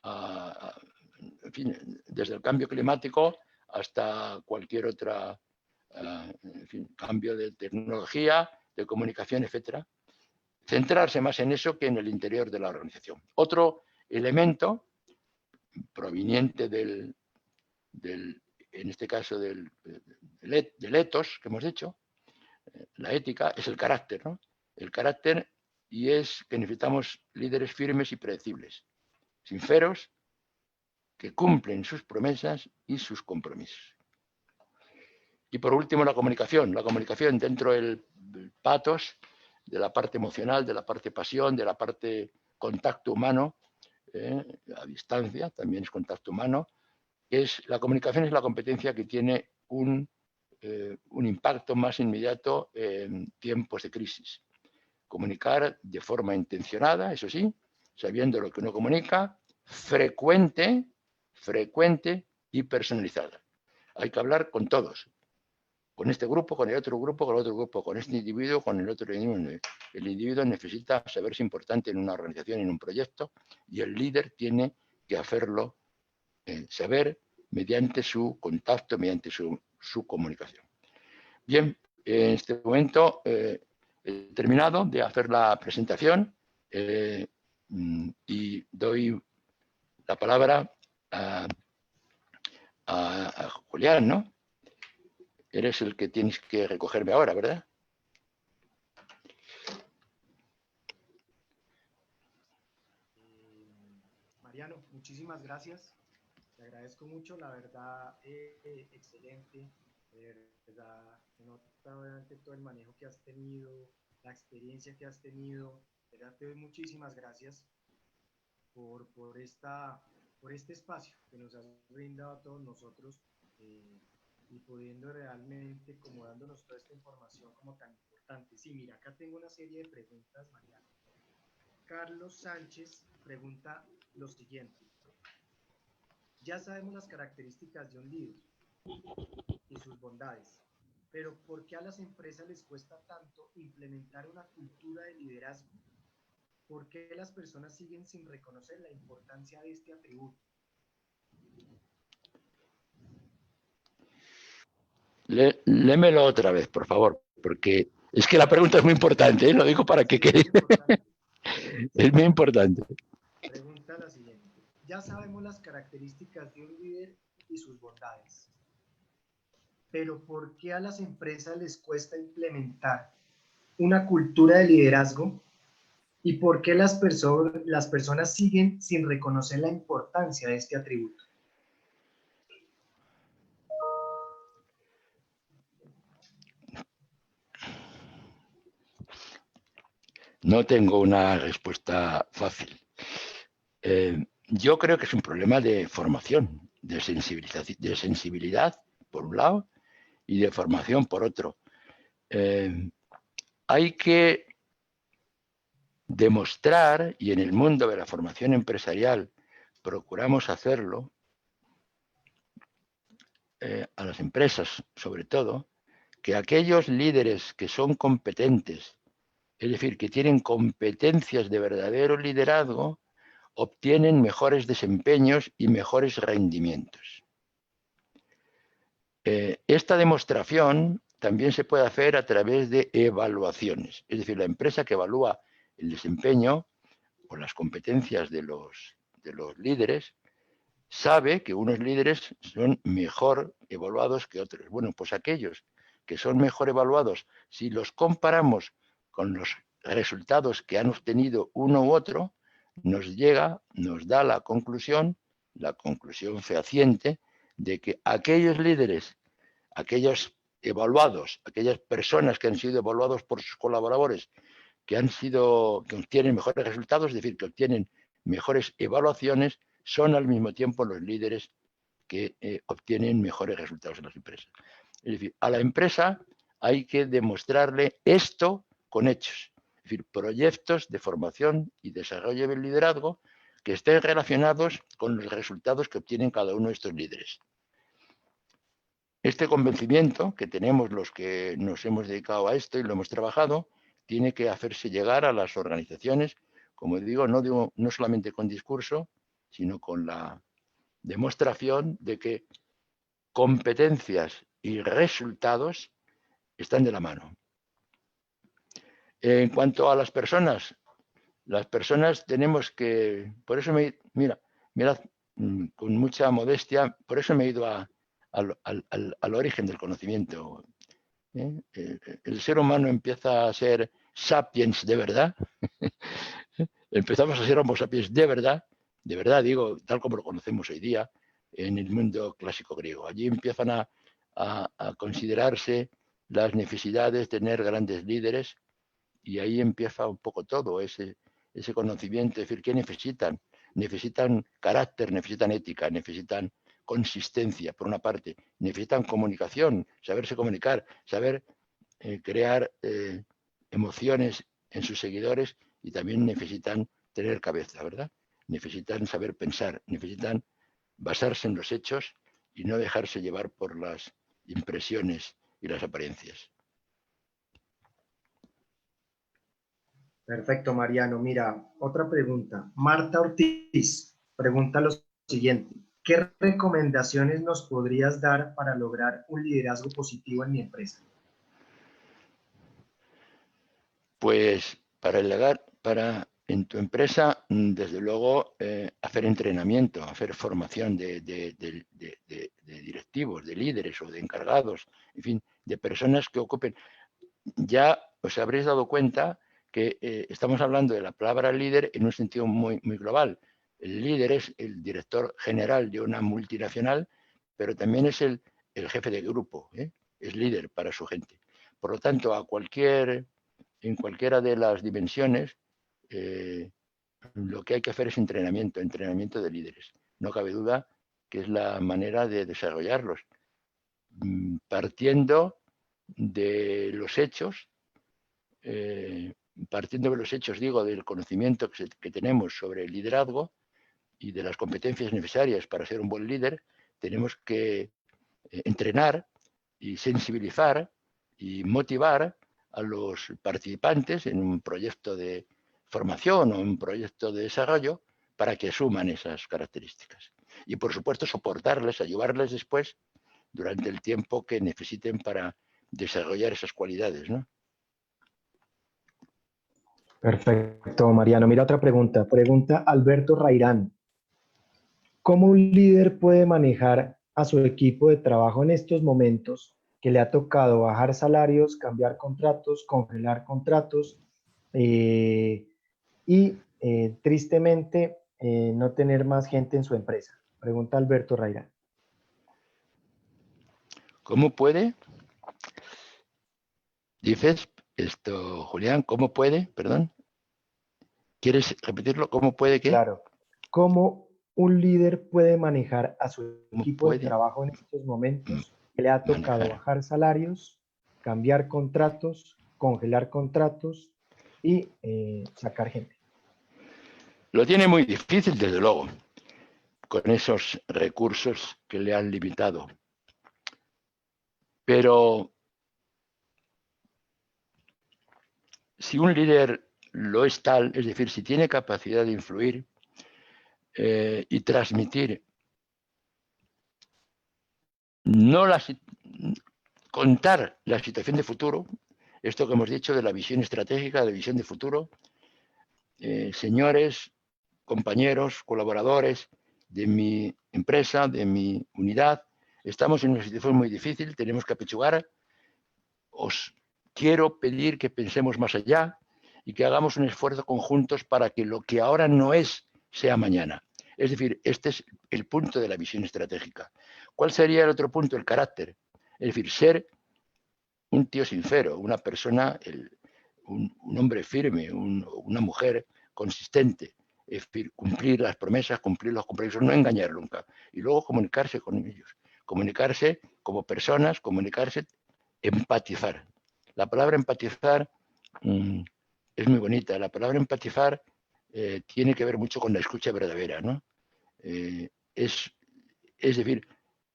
en fin, desde el cambio climático hasta cualquier otra cambio de tecnología, de comunicación, etcétera. Centrarse más en eso que en el interior de la organización. Otro elemento proveniente en este caso del ethos que hemos dicho, la ética, es el carácter, ¿no? El carácter, y es que necesitamos líderes firmes y predecibles, sinceros, que cumplen sus promesas y sus compromisos. Y por último, la comunicación dentro del pathos, de la parte emocional, de la parte pasión, de la parte contacto humano, a distancia, también es contacto humano. La comunicación es la competencia que tiene un impacto más inmediato en tiempos de crisis. Comunicar de forma intencionada, eso sí, sabiendo lo que uno comunica, frecuente y personalizada. Hay que hablar con todos, con este grupo, con el otro grupo, con el otro grupo, con este individuo, con el otro individuo. El individuo necesita saberse importante en una organización, en un proyecto, y el líder tiene que hacerlo saber mediante su contacto, mediante su comunicación. Bien, en este momento he terminado de hacer la presentación y doy la palabra a Julián, ¿no? Eres el que tienes que recogerme ahora, ¿verdad? Mariano, muchísimas gracias. Te agradezco mucho, la verdad, excelente. De verdad, nota todo el manejo que has tenido, la experiencia que has tenido. De verdad, te doy muchísimas gracias por esta por este espacio que nos has brindado a todos nosotros y pudiendo realmente como dándonos toda esta información como tan importante. Sí, mira, acá tengo una serie de preguntas, Mariana. Carlos Sánchez pregunta lo siguiente. Ya sabemos las características de un líder y sus bondades, pero ¿por qué a las empresas les cuesta tanto implementar una cultura de liderazgo? ¿Por qué las personas siguen sin reconocer la importancia de este atributo? Léemelo otra vez, por favor, porque es que la pregunta es muy importante, ¿eh? Lo digo para que Sí, es quede. importante. Es muy importante. Pregunta la siguiente. Ya sabemos las características de un líder y sus bondades, pero ¿por qué a las empresas les cuesta implementar una cultura de liderazgo? ¿Y por qué las personas siguen sin reconocer la importancia de este atributo? No tengo una respuesta fácil. Yo creo que es un problema de formación, de sensibilidad, por un lado, y de formación, por otro. Hay que demostrar, y en el mundo de la formación empresarial procuramos hacerlo, a las empresas sobre todo, que aquellos líderes que son competentes, es decir, que tienen competencias de verdadero liderazgo, obtienen mejores desempeños y mejores rendimientos. Esta demostración también se puede hacer a través de evaluaciones, es decir, la empresa que evalúa el desempeño o las competencias de los líderes sabe que unos líderes son mejor evaluados que otros. Bueno, pues aquellos que son mejor evaluados, si los comparamos con los resultados que han obtenido uno u otro, nos da la conclusión fehaciente de que aquellos líderes, aquellos evaluados, aquellas personas que han sido evaluados por sus colaboradores, que obtienen mejores resultados, es decir, que obtienen mejores evaluaciones, son al mismo tiempo los líderes que obtienen mejores resultados en las empresas. Es decir, a la empresa hay que demostrarle esto con hechos, es decir, proyectos de formación y desarrollo del liderazgo que estén relacionados con los resultados que obtienen cada uno de estos líderes. Este convencimiento que tenemos los que nos hemos dedicado a esto y lo hemos trabajado, tiene que hacerse llegar a las organizaciones, como digo, no solamente con discurso, sino con la demostración de que competencias y resultados están de la mano. En cuanto a las personas tenemos que, por eso mirad, con mucha modestia, por eso me he ido al origen del conocimiento. El ser humano empieza a ser sapiens de verdad. Empezamos a ser homo sapiens de verdad digo, tal como lo conocemos hoy día en el mundo clásico griego. Allí empiezan a considerarse las necesidades de tener grandes líderes y ahí empieza un poco todo ese conocimiento, es decir, ¿qué necesitan? Necesitan carácter, necesitan ética, necesitan consistencia, por una parte, necesitan comunicación, saberse comunicar, saber crear emociones en sus seguidores y también necesitan tener cabeza, ¿verdad? Necesitan saber pensar, necesitan basarse en los hechos y no dejarse llevar por las impresiones y las apariencias. Perfecto, Mariano. Mira, otra pregunta. Marta Ortiz pregunta lo siguiente. ¿Qué recomendaciones nos podrías dar para lograr un liderazgo positivo en mi empresa? Pues para en tu empresa, desde luego, hacer entrenamiento, hacer formación de directivos, de líderes o de encargados, en fin, de personas que ocupen. Ya os habréis dado cuenta que estamos hablando de la palabra líder en un sentido muy, muy global. El líder es el director general de una multinacional, pero también es el jefe de grupo, es líder para su gente. Por lo tanto, en cualquiera de las dimensiones, lo que hay que hacer es entrenamiento de líderes. no cabe duda que es la manera de desarrollarlos, partiendo de los hechos, digo, del conocimiento que tenemos sobre el liderazgo y de las competencias necesarias para ser un buen líder. Tenemos que entrenar y sensibilizar y motivar a los participantes en un proyecto de formación o un proyecto de desarrollo para que asuman esas características. Y, por supuesto, soportarles, ayudarles después durante el tiempo que necesiten para desarrollar esas cualidades, ¿no? Perfecto, Mariano. Mira otra pregunta. Pregunta Alberto Rairán. ¿Cómo un líder puede manejar a su equipo de trabajo en estos momentos que le ha tocado bajar salarios, cambiar contratos, congelar contratos tristemente no tener más gente en su empresa? Pregunta Alberto Rairán. ¿Cómo puede? Dices esto, Julián, ¿cómo puede? Perdón. ¿Quieres repetirlo? ¿Cómo puede qué? Claro. ¿Cómo un líder puede manejar a su ¿Cómo equipo de puede trabajo en estos momentos que le ha tocado manejar? bajar salarios, cambiar contratos, congelar contratos y sacar gente? Lo tiene muy difícil, desde luego, con esos recursos que le han limitado. Pero si un líder lo es tal, es decir, si tiene capacidad de influir y transmitir, contar la situación de futuro, esto que hemos dicho de la visión estratégica, de la visión de futuro, señores, compañeros, colaboradores de mi empresa, de mi unidad, estamos en una situación muy difícil, tenemos que apechugar. Os quiero pedir que pensemos más allá y que hagamos un esfuerzo conjuntos para que lo que ahora no es, sea mañana. Es decir, este es el punto de la visión estratégica. ¿Cuál sería el otro punto? El carácter. Es decir, ser un tío sincero, una persona, un hombre firme, una mujer consistente. Es decir, cumplir las promesas, cumplir los compromisos, no engañar nunca. Y luego comunicarse con ellos. Comunicarse como personas, comunicarse, empatizar. La palabra empatizar es muy bonita. La palabra empatizar tiene que ver mucho con la escucha verdadera, ¿no? Es decir,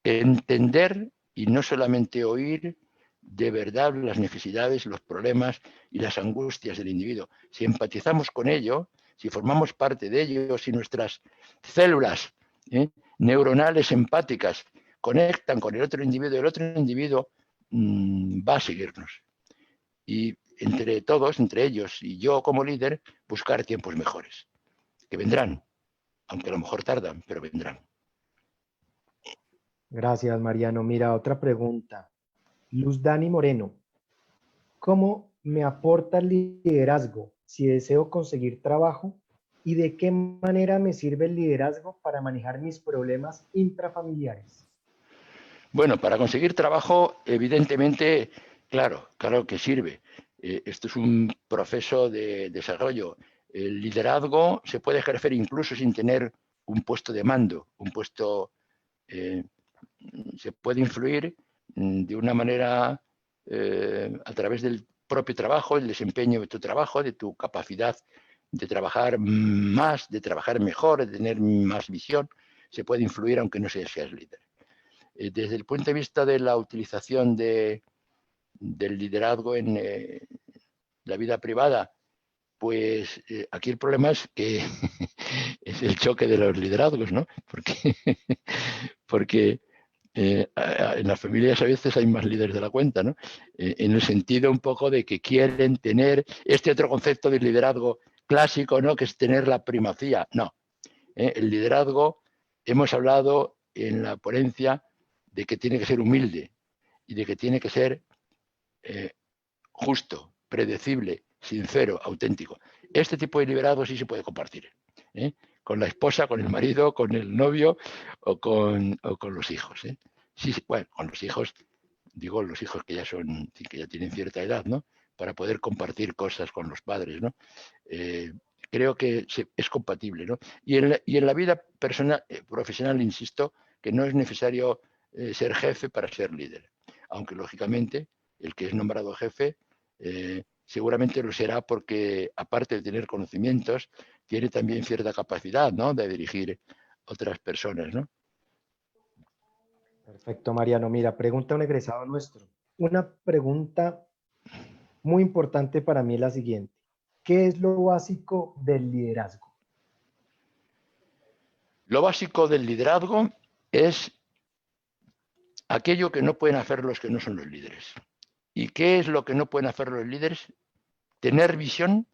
entender y no solamente oír de verdad las necesidades, los problemas y las angustias del individuo. Si empatizamos con ello, si formamos parte de ello, si nuestras células neuronales empáticas conectan con el otro individuo va a seguirnos. Y entre todos, entre ellos y yo como líder, buscar tiempos mejores, que vendrán, aunque a lo mejor tardan, pero vendrán. Gracias, Mariano. Mira, otra pregunta. Luz Dani Moreno. ¿Cómo me aporta el liderazgo si deseo conseguir trabajo? ¿Y de qué manera me sirve el liderazgo para manejar mis problemas intrafamiliares? Bueno, para conseguir trabajo, evidentemente, claro que sirve. Esto es un proceso de desarrollo. El liderazgo se puede ejercer incluso sin tener un puesto de mando, un puesto, se puede influir de una manera a través del propio trabajo, el desempeño de tu trabajo, de tu capacidad de trabajar más, de trabajar mejor, de tener más visión. Se puede influir aunque no seas líder. Desde el punto de vista de la utilización del liderazgo en la vida privada, pues aquí el problema es que es el choque de los liderazgos, ¿no? Porque en las familias a veces hay más líderes de la cuenta, ¿no? En el sentido un poco de que quieren tener este otro concepto de liderazgo clásico, ¿no? Que es tener la primacía. No. El liderazgo, hemos hablado en la ponencia de que tiene que ser humilde y de que tiene que ser justo, predecible, sincero, auténtico. Este tipo de liderazgo sí se puede compartir, con la esposa, con el marido, con el novio o con los hijos. Sí, bueno, con los hijos, digo los hijos que ya tienen cierta edad, ¿no? Para poder compartir cosas con los padres, ¿no? creo que es compatible, ¿no? Y en la vida personal, profesional, insisto, que no es necesario ser jefe para ser líder, aunque lógicamente el que es nombrado jefe seguramente lo será porque, aparte de tener conocimientos, tiene también cierta capacidad, ¿no?, de dirigir otras personas, ¿no? Perfecto, Mariano. Mira, pregunta un egresado nuestro. Una pregunta muy importante para mí es la siguiente. ¿Qué es lo básico del liderazgo? Lo básico del liderazgo es aquello que no pueden hacer los que no son los líderes. ¿Y qué es lo que no pueden hacer los líderes? Tener visión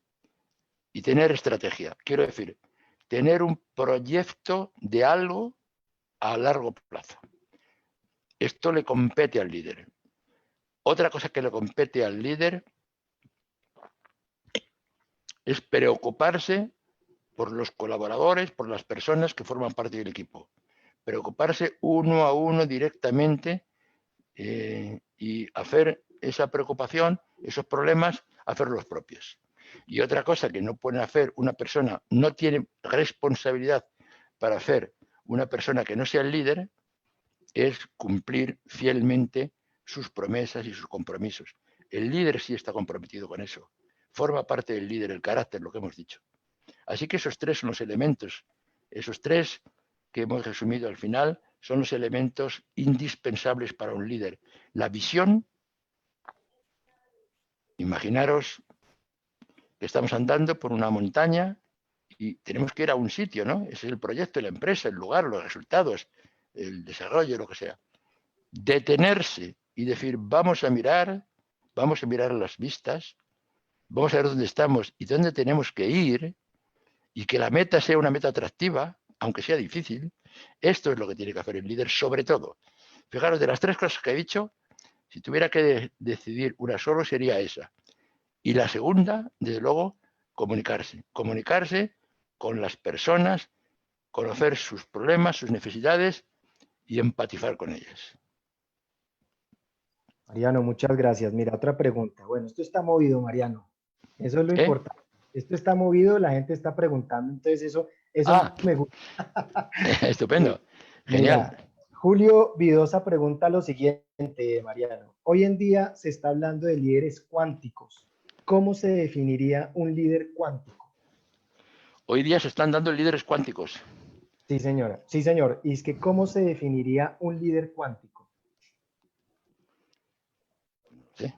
y tener estrategia. Quiero decir, tener un proyecto de algo a largo plazo. Esto le compete al líder. Otra cosa que le compete al líder es preocuparse por los colaboradores, por las personas que forman parte del equipo. Preocuparse uno a uno directamente y hacer esa preocupación, esos problemas, hacerlos propios. Y otra cosa que no puede hacer una persona, no tiene responsabilidad para hacer una persona que no sea el líder, es cumplir fielmente sus promesas y sus compromisos. El líder sí está comprometido con eso. Forma parte del líder el carácter, lo que hemos dicho. Así que esos tres son los elementos. Esos tres que hemos resumido al final son los elementos indispensables para un líder. La visión. Imaginaros que estamos andando por una montaña y tenemos que ir a un sitio, ¿no? Ese es el proyecto, la empresa, el lugar, los resultados, el desarrollo, lo que sea. Detenerse y decir, vamos a mirar las vistas, vamos a ver dónde estamos y dónde tenemos que ir, y que la meta sea una meta atractiva, aunque sea difícil. Esto es lo que tiene que hacer el líder, sobre todo. Fijaros, de las tres cosas que he dicho, si tuviera que decidir una solo, sería esa. Y la segunda, desde luego, comunicarse. Comunicarse con las personas, conocer sus problemas, sus necesidades y empatizar con ellas. Mariano, muchas gracias. Mira, otra pregunta. Bueno, esto está movido, Mariano. Eso es lo importante. Esto está movido, la gente está preguntando, entonces eso me gusta. Estupendo. Genial. Mira, Julio Vidosa pregunta lo siguiente, Mariano. Hoy en día se está hablando de líderes cuánticos. ¿Cómo se definiría un líder cuántico? Hoy día se están dando líderes cuánticos. Sí, señora. Sí, señor. Y es que, ¿cómo se definiría un líder cuántico? ¿Sí?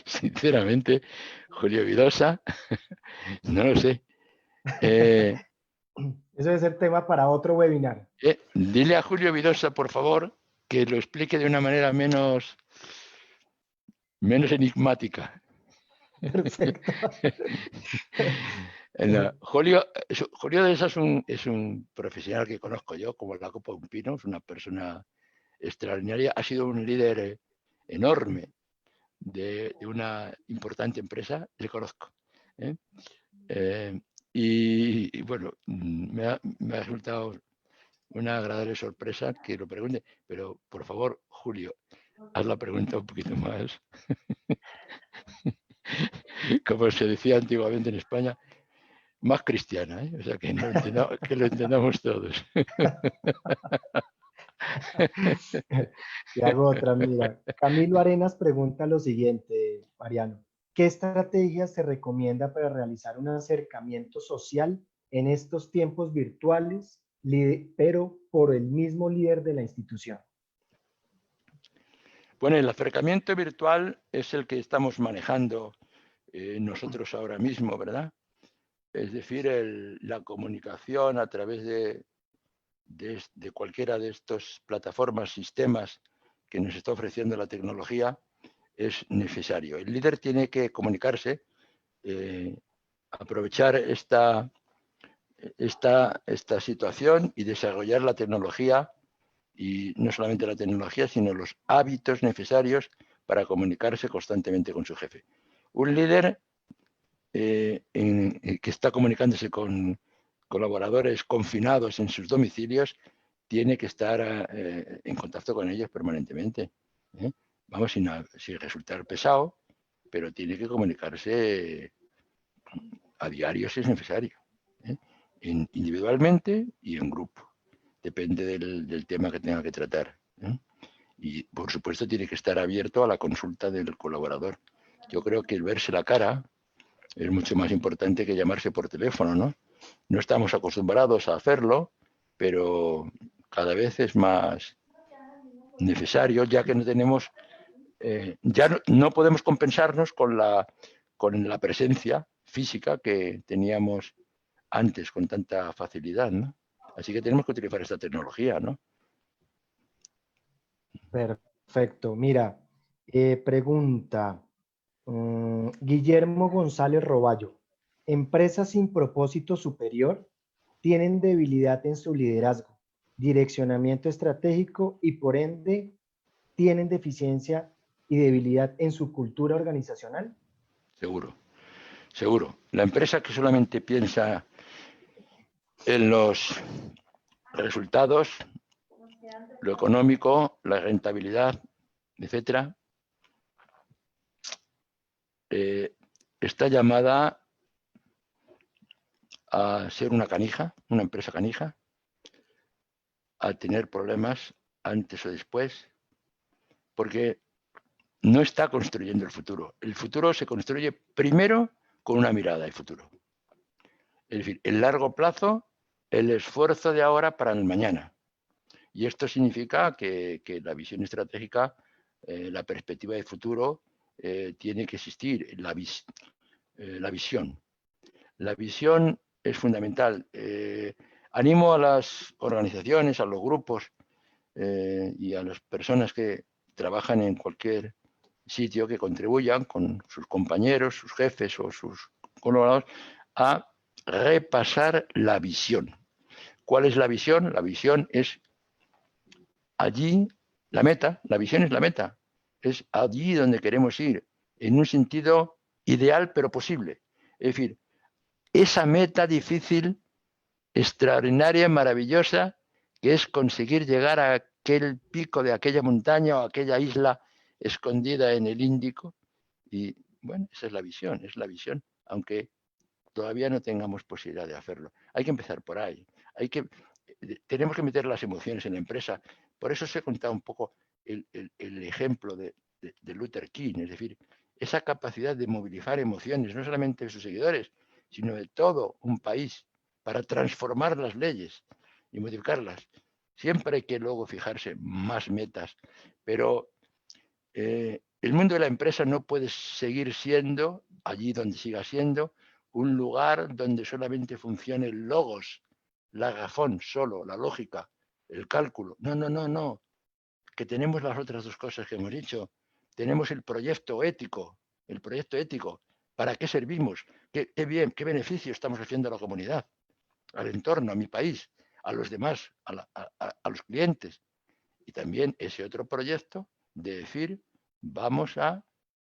Sinceramente, Julio Vidosa, no lo sé. Eso debe ser tema para otro webinar. Dile a Julio Vidosa, por favor, que lo explique de una manera menos enigmática. Perfecto. No, Julio Vidosa es un profesional que conozco yo, como la copa de un pino, es una persona extraordinaria, ha sido un líder enorme de una importante empresa, le conozco. Y bueno, me ha resultado una agradable sorpresa que lo pregunte, pero por favor, Julio, haz la pregunta un poquito más, como se decía antiguamente en España, más cristiana, ¿eh? O sea, que lo entendamos todos. Te hago otra, mira. Camilo Arenas pregunta lo siguiente, Mariano. ¿Qué estrategia se recomienda para realizar un acercamiento social en estos tiempos virtuales, pero por el mismo líder de la institución? Bueno, el acercamiento virtual es el que estamos manejando nosotros ahora mismo, ¿verdad? Es decir, la comunicación a través de cualquiera de estas plataformas, sistemas que nos está ofreciendo la tecnología, es necesario. El líder tiene que comunicarse, aprovechar esta situación y desarrollar la tecnología, y no solamente la tecnología, sino los hábitos necesarios para comunicarse constantemente con su jefe. Un líder que está comunicándose con colaboradores confinados en sus domicilios tiene que estar en contacto con ellos permanentemente. Vamos, sin resultar pesado, pero tiene que comunicarse a diario si es necesario, individualmente y en grupo. Depende del tema que tenga que tratar. Y, por supuesto, tiene que estar abierto a la consulta del colaborador. Yo creo que el verse la cara es mucho más importante que llamarse por teléfono, ¿no? No estamos acostumbrados a hacerlo, pero cada vez es más necesario, ya que no tenemos, ya no podemos compensarnos con la presencia física que teníamos antes con tanta facilidad, ¿no? Así que tenemos que utilizar esta tecnología, ¿no? Perfecto. Mira, pregunta Guillermo González Roballo. ¿Empresas sin propósito superior tienen debilidad en su liderazgo, direccionamiento estratégico y por ende tienen deficiencia y debilidad en su cultura organizacional? Seguro, seguro. La empresa que solamente piensa en los resultados, lo económico, la rentabilidad, etcétera, está llamada a ser una canija, una empresa canija, a tener problemas antes o después, porque no está construyendo el futuro. El futuro se construye primero con una mirada de futuro. Es decir, el largo plazo, el esfuerzo de ahora para el mañana. Y esto significa que la visión estratégica, la perspectiva de futuro, tiene que existir, la visión. La visión es fundamental. Animo a las organizaciones, a los grupos y a las personas que trabajan en cualquier sitio que contribuyan con sus compañeros, sus jefes o sus colaboradores a repasar la visión. ¿Cuál es la visión? La visión es allí, la meta, la visión es la meta, es allí donde queremos ir, en un sentido ideal pero posible. Es decir, esa meta difícil, extraordinaria, maravillosa, que es conseguir llegar a aquel pico de aquella montaña o aquella isla escondida en el Índico. Y bueno, esa es la visión, aunque todavía no tengamos posibilidad de hacerlo. Hay que empezar por ahí. Tenemos que meter las emociones en la empresa. Por eso os he contado un poco el ejemplo de Luther King, es decir, esa capacidad de movilizar emociones, no solamente de sus seguidores, sino de todo un país, para transformar las leyes y modificarlas. Siempre hay que luego fijarse más metas, pero el mundo de la empresa no puede seguir siendo, allí donde siga siendo, un lugar donde solamente funcione el logos, la razón solo, la lógica, el cálculo. No, no, no, no. Que tenemos las otras dos cosas que hemos dicho. Tenemos el proyecto ético. El proyecto ético. ¿Para qué servimos? ¿Qué bien, qué beneficio estamos haciendo a la comunidad, al entorno, a mi país, a los demás, a los clientes? Y también ese otro proyecto de decir, vamos a,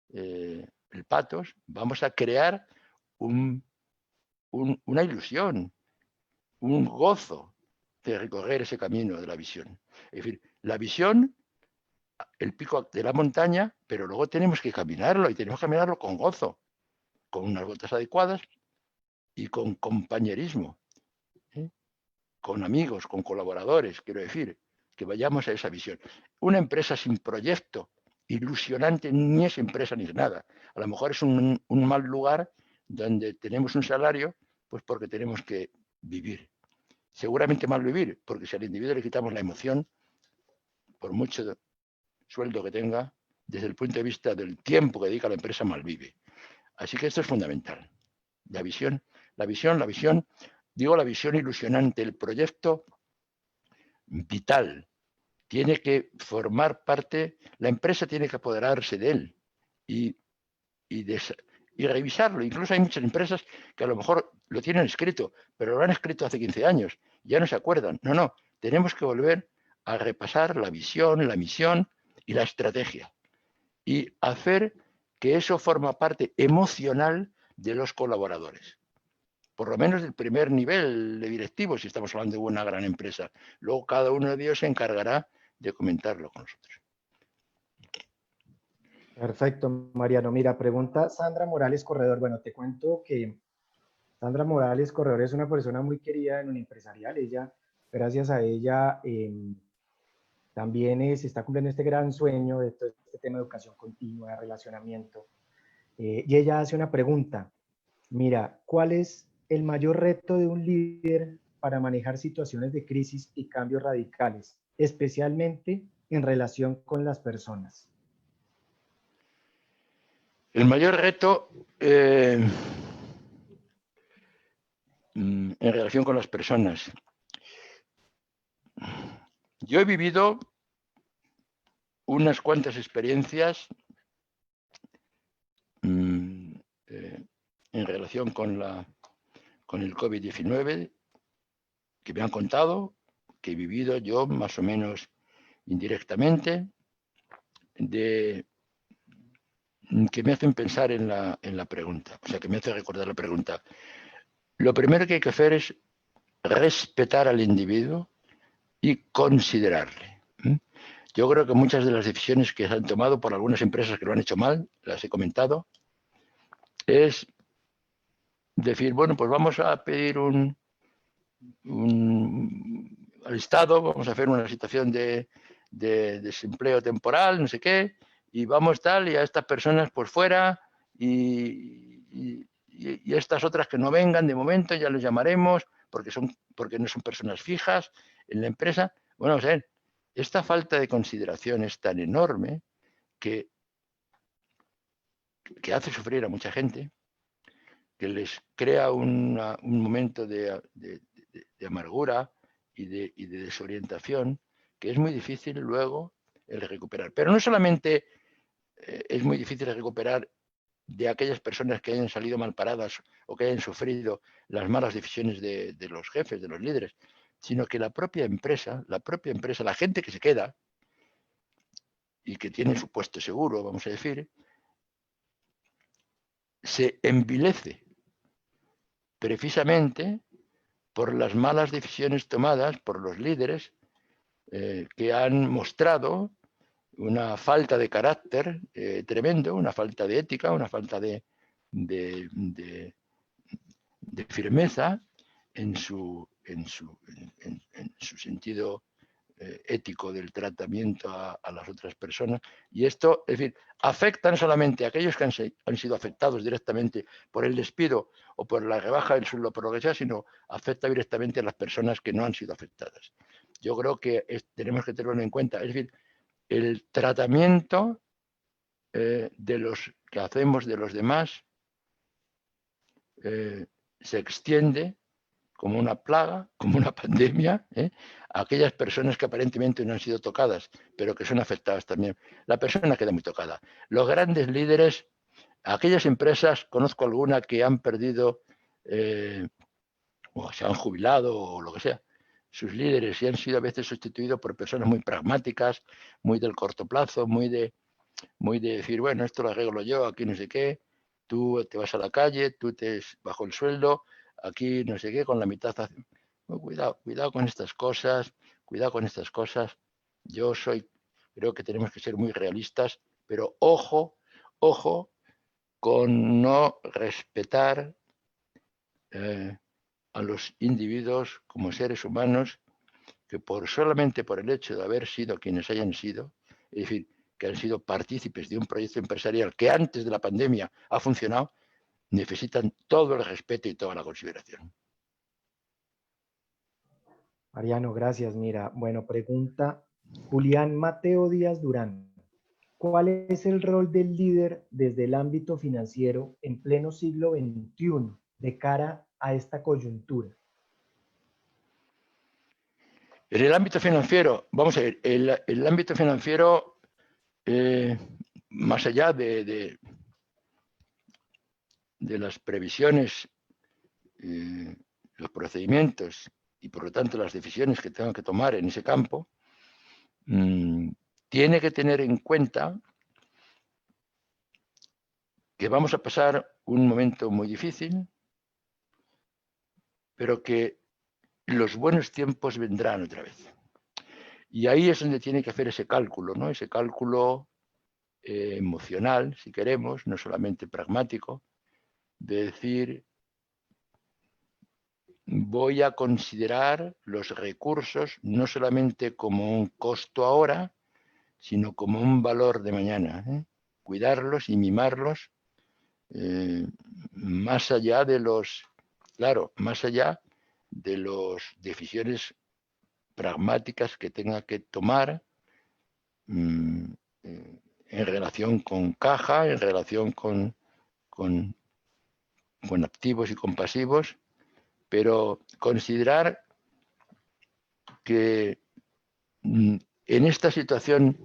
el patos, vamos a crear una ilusión, un gozo de recorrer ese camino de la visión. Es decir, la visión, el pico de la montaña, pero luego tenemos que caminarlo y tenemos que caminarlo con gozo, con unas botas adecuadas y con compañerismo, con amigos, con colaboradores, quiero decir, que vayamos a esa visión. Una empresa sin proyecto ilusionante ni es empresa ni es nada. A lo mejor es un mal lugar donde tenemos un salario, pues porque tenemos que vivir. Seguramente mal vivir, porque si al individuo le quitamos la emoción, por mucho sueldo que tenga, desde el punto de vista del tiempo que dedica a la empresa, mal vive. Así que esto es fundamental. La visión, digo la visión ilusionante, el proyecto vital, tiene que formar parte, la empresa tiene que apoderarse de él y revisarlo. Incluso hay muchas empresas que a lo mejor lo tienen escrito, pero lo han escrito hace 15 años, ya no se acuerdan. No, no, tenemos que volver a repasar la visión, la misión y la estrategia y hacer que eso forma parte emocional de los colaboradores. Por lo menos del primer nivel de directivo, si estamos hablando de una gran empresa. Luego cada uno de ellos se encargará de comentarlo con nosotros. Perfecto, Mariano. Mira, pregunta Sandra Morales Corredor. Bueno, te cuento que Sandra Morales Corredor es una persona muy querida en un empresarial. Ella, gracias a ella, también se está cumpliendo este gran sueño de todo este tema de educación continua, de relacionamiento. Y ella hace una pregunta. Mira, ¿cuál es el mayor reto de un líder para manejar situaciones de crisis y cambios radicales, especialmente en relación con las personas? El mayor reto en relación con las personas. Yo he vivido unas cuantas experiencias en relación con el COVID-19 que me han contado, que he vivido yo más o menos indirectamente, que me hacen pensar en la pregunta, o sea, que me hace recordar la pregunta. Lo primero que hay que hacer es respetar al individuo y considerarle. Yo creo que muchas de las decisiones que se han tomado por algunas empresas que lo han hecho mal, las he comentado, es decir, bueno, pues vamos a pedir al Estado, vamos a hacer una situación de desempleo temporal, no sé qué, y vamos tal, y a estas personas pues fuera, y estas otras que no vengan de momento ya los llamaremos, porque no son personas fijas en la empresa. Bueno, o sea, esta falta de consideración es tan enorme que hace sufrir a mucha gente, que les crea un momento de amargura y de desorientación, que es muy difícil luego el recuperar. Pero no solamente es muy difícil recuperar de aquellas personas que hayan salido mal paradas o que hayan sufrido las malas decisiones de los jefes, de los líderes, sino que la propia empresa, la gente que se queda y que tiene su puesto seguro, vamos a decir, se envilece precisamente por las malas decisiones tomadas por los líderes que han mostrado una falta de carácter tremendo, una falta de ética, una falta de firmeza en su sentido ético del tratamiento a las otras personas. Y esto, es decir, afecta no solamente a aquellos que han sido afectados directamente por el despido o por la rebaja del sueldo, por lo que sea, sino afecta directamente a las personas que no han sido afectadas. Yo creo que tenemos que tenerlo en cuenta. Es decir, el tratamiento de los que hacemos de los demás se extiende como una plaga, como una pandemia, a aquellas personas que aparentemente no han sido tocadas, pero que son afectadas también. La persona queda muy tocada. Los grandes líderes, aquellas empresas, conozco alguna que han perdido o se han jubilado o lo que sea, sus líderes y han sido a veces sustituidos por personas muy pragmáticas, muy del corto plazo, muy de decir, bueno, esto lo arreglo yo, aquí no sé qué, tú te vas a la calle, tú te bajo el sueldo, aquí no sé qué, con la mitad. No, cuidado con estas cosas, cuidado con estas cosas. Creo que tenemos que ser muy realistas, pero ojo con no respetar a los individuos como seres humanos que solamente por el hecho de haber sido quienes hayan sido, es decir, que han sido partícipes de un proyecto empresarial que antes de la pandemia ha funcionado, necesitan todo el respeto y toda la consideración. Mariano, gracias. Mira, bueno, pregunta Julián Mateo Díaz Durán. ¿Cuál es el rol del líder desde el ámbito financiero en pleno siglo XXI de cara a esta coyuntura? En el ámbito financiero, vamos a ver, el ámbito financiero, más allá de las previsiones, los procedimientos y por lo tanto las decisiones que tengan que tomar en ese campo, tiene que tener en cuenta que vamos a pasar un momento muy difícil, pero que los buenos tiempos vendrán otra vez. Y ahí es donde tiene que hacer ese cálculo, ¿no? Ese cálculo emocional, si queremos, no solamente pragmático, de decir, voy a considerar los recursos no solamente como un costo ahora, sino como un valor de mañana. Cuidarlos y mimarlos más allá de los, claro, más allá de las decisiones pragmáticas que tenga que tomar en relación con caja, en relación con activos y con pasivos, pero considerar que en esta situación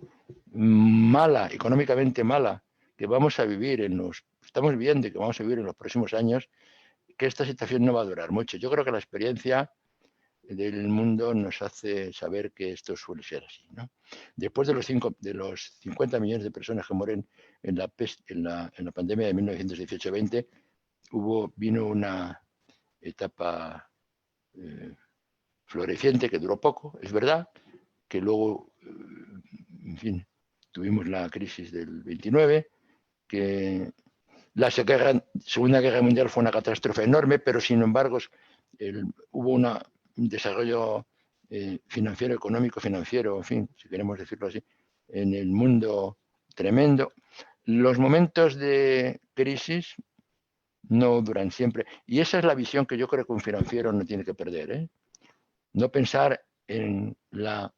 mala, económicamente mala, que vamos a vivir estamos viendo y que vamos a vivir en los próximos años, que esta situación no va a durar mucho. Yo creo que la experiencia del mundo nos hace saber que esto suele ser así, ¿no? Después de los 50 millones de personas que mueren en la pandemia de 1918-20, vino una etapa floreciente que duró poco, es verdad, que luego, en fin, tuvimos la crisis del 29, que la Segunda Guerra Mundial fue una catástrofe enorme, pero sin embargo hubo un desarrollo financiero, económico, financiero, en fin, si queremos decirlo así, en el mundo tremendo. Los momentos de crisis no duran siempre. Y esa es la visión que yo creo que un financiero no tiene que perder, ¿eh? No pensar en la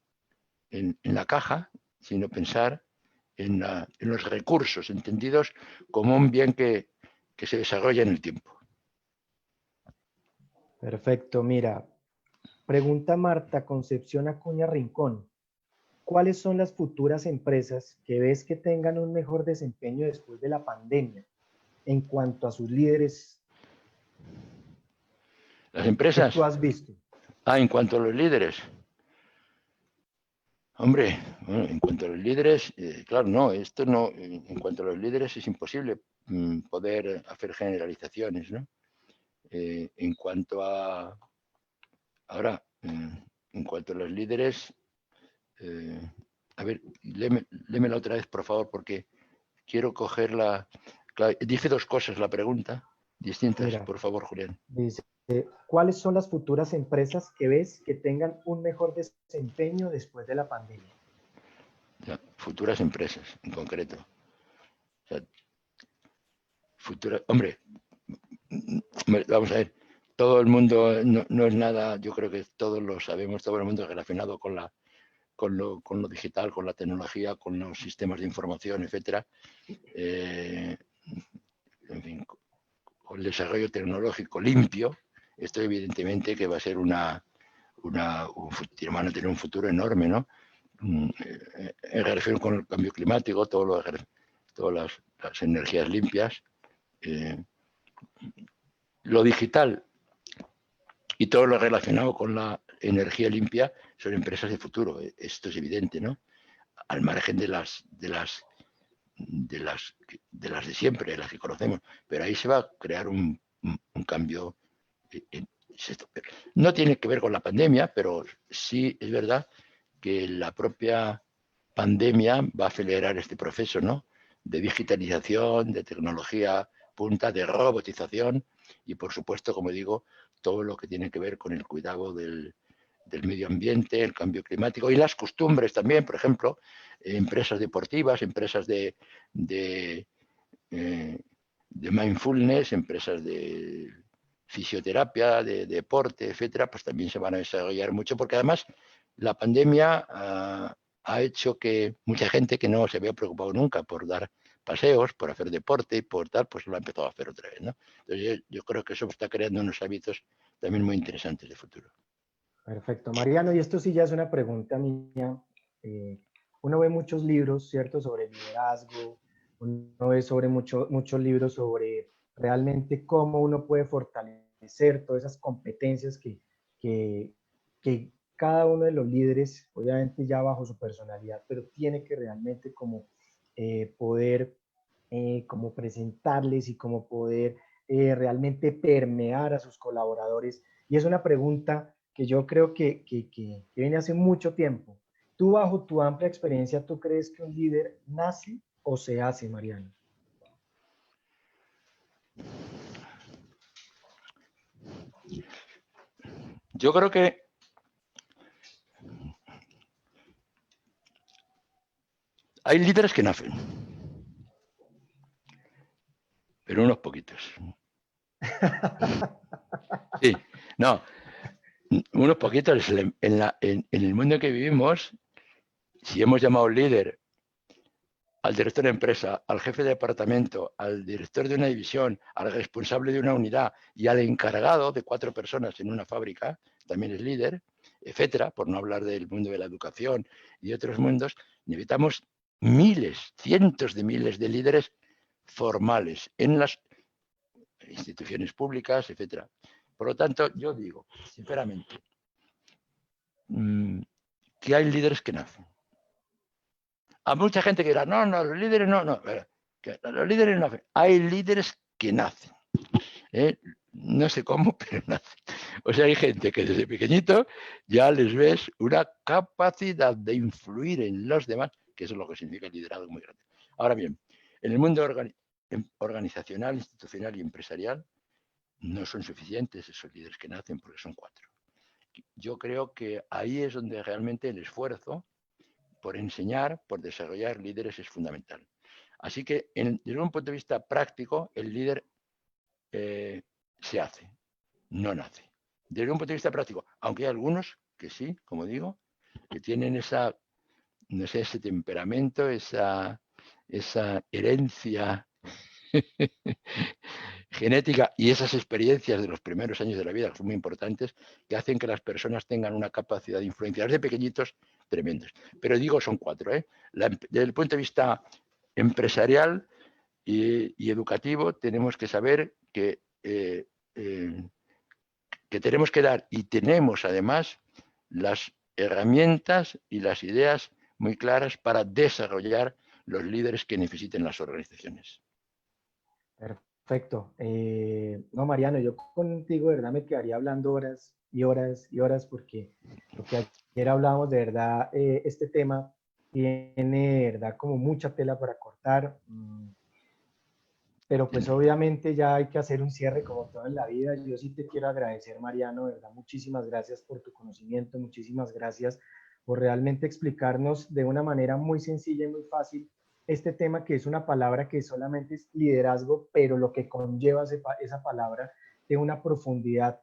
caja, sino pensar en los recursos, entendidos como un bien que se desarrolla en el tiempo. Perfecto, mira, pregunta Marta Concepción Acuña Rincón. ¿Cuáles son las futuras empresas que ves que tengan un mejor desempeño después de la pandemia en cuanto a sus líderes Las que empresas, tú has visto? en cuanto a los líderes, hombre, bueno, en cuanto a los líderes, claro, no, esto no, en cuanto a los líderes es imposible poder hacer generalizaciones, ¿no? En cuanto a, ahora, en cuanto a los líderes, a ver, lémela otra vez, por favor, porque quiero cogerla. Claro, dice dos cosas la pregunta, distintas, Mira, por favor, Julián. dice, ¿cuáles son las futuras empresas que ves que tengan un mejor desempeño después de la pandemia? Ya, futuras empresas, en concreto. O sea, hombre, vamos a ver, todo el mundo no es nada, yo creo que todos lo sabemos, todo el mundo relacionado con lo digital, con la tecnología, con los sistemas de información, etcétera. En fin, con el desarrollo tecnológico limpio, esto evidentemente que va a ser van a tener un futuro enorme, ¿no? En relación con el cambio climático, todas las energías limpias, lo digital y todo lo relacionado con la energía limpia son empresas de futuro. Esto es evidente, ¿no? Al margen de las de siempre, de las que conocemos. Pero ahí se va a crear un cambio. No tiene que ver con la pandemia, pero sí es verdad que la propia pandemia va a acelerar este proceso, ¿no? De digitalización, de tecnología punta, de robotización y, por supuesto, como digo, todo lo que tiene que ver con el cuidado del medio ambiente, el cambio climático y las costumbres también, por ejemplo, empresas deportivas, empresas de mindfulness, empresas de fisioterapia, de deporte, etcétera, pues también se van a desarrollar mucho, porque además la pandemia ha hecho que mucha gente que no se había preocupado nunca por dar paseos, por hacer deporte y por tal, pues lo ha empezado a hacer otra vez, ¿no? Entonces yo creo que eso está creando unos hábitos también muy interesantes de futuro. Perfecto, Mariano, y esto sí ya es una pregunta mía. Uno ve muchos libros, ¿cierto?, sobre liderazgo, uno ve sobre muchos libros sobre realmente cómo uno puede fortalecer todas esas competencias que, que cada uno de los líderes, obviamente ya bajo su personalidad, pero tiene que realmente como poder como presentarles y como poder realmente permear a sus colaboradores. Y es una pregunta que yo creo que viene hace mucho tiempo. Tú, bajo tu amplia experiencia, ¿tú crees que un líder nace o se hace, Mariano? Yo creo que hay líderes que nacen, pero unos poquitos. Sí, no, unos poquitos. En el mundo en que vivimos, si hemos llamado líder al director de empresa, al jefe de departamento, al director de una división, al responsable de una unidad y al encargado de 4 personas en una fábrica, también es líder, etcétera, por no hablar del mundo de la educación y de otros mundos, necesitamos miles, cientos de miles de líderes formales en las instituciones públicas, etcétera. Por lo tanto, yo digo, sinceramente, que hay líderes que nacen. A mucha gente que dirá, no, los líderes no, que los líderes no nacen. Hay líderes que nacen. No sé cómo, pero nacen. O sea, hay gente que desde pequeñito ya les ves una capacidad de influir en los demás, que eso es lo que significa el liderazgo muy grande. Ahora bien, en el mundo organizacional, institucional y empresarial, no son suficientes esos líderes que nacen, porque son 4. Yo creo que ahí es donde realmente el esfuerzo por enseñar, por desarrollar líderes es fundamental. Así que desde un punto de vista práctico, el líder se hace, no nace. Desde un punto de vista práctico, aunque hay algunos que sí, como digo, que tienen esa, no sé, ese temperamento, esa herencia genética y esas experiencias de los primeros años de la vida, que son muy importantes, que hacen que las personas tengan una capacidad de influenciar de pequeñitos tremendos. Pero digo, son 4. Desde el punto de vista empresarial y educativo, tenemos que saber que tenemos que dar, y tenemos además las herramientas y las ideas muy claras para desarrollar los líderes que necesiten las organizaciones. Perfecto. No, Mariano, yo contigo de verdad me quedaría hablando horas y horas y horas porque lo que ayer hablábamos de verdad, este tema tiene de verdad como mucha tela para cortar, pero pues obviamente ya hay que hacer un cierre como todo en la vida. Yo sí te quiero agradecer, Mariano, de verdad, muchísimas gracias por tu conocimiento, muchísimas gracias por realmente explicarnos de una manera muy sencilla y muy fácil este tema, que es una palabra que solamente es liderazgo, pero lo que conlleva esa palabra tiene una profundidad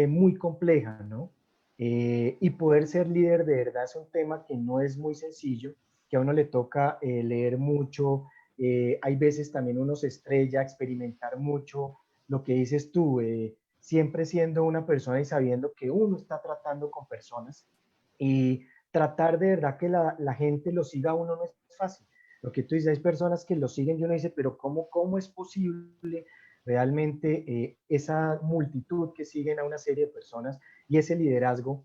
muy compleja, ¿no? Y poder ser líder de verdad es un tema que no es muy sencillo, que a uno le toca leer mucho, hay veces también uno se estrella, experimentar mucho, lo que dices tú, siempre siendo una persona y sabiendo que uno está tratando con personas y tratar de verdad que la gente lo siga a uno no es fácil. Lo que tú dices, hay personas que lo siguen y uno dice, pero ¿cómo es posible realmente esa multitud que siguen a una serie de personas y ese liderazgo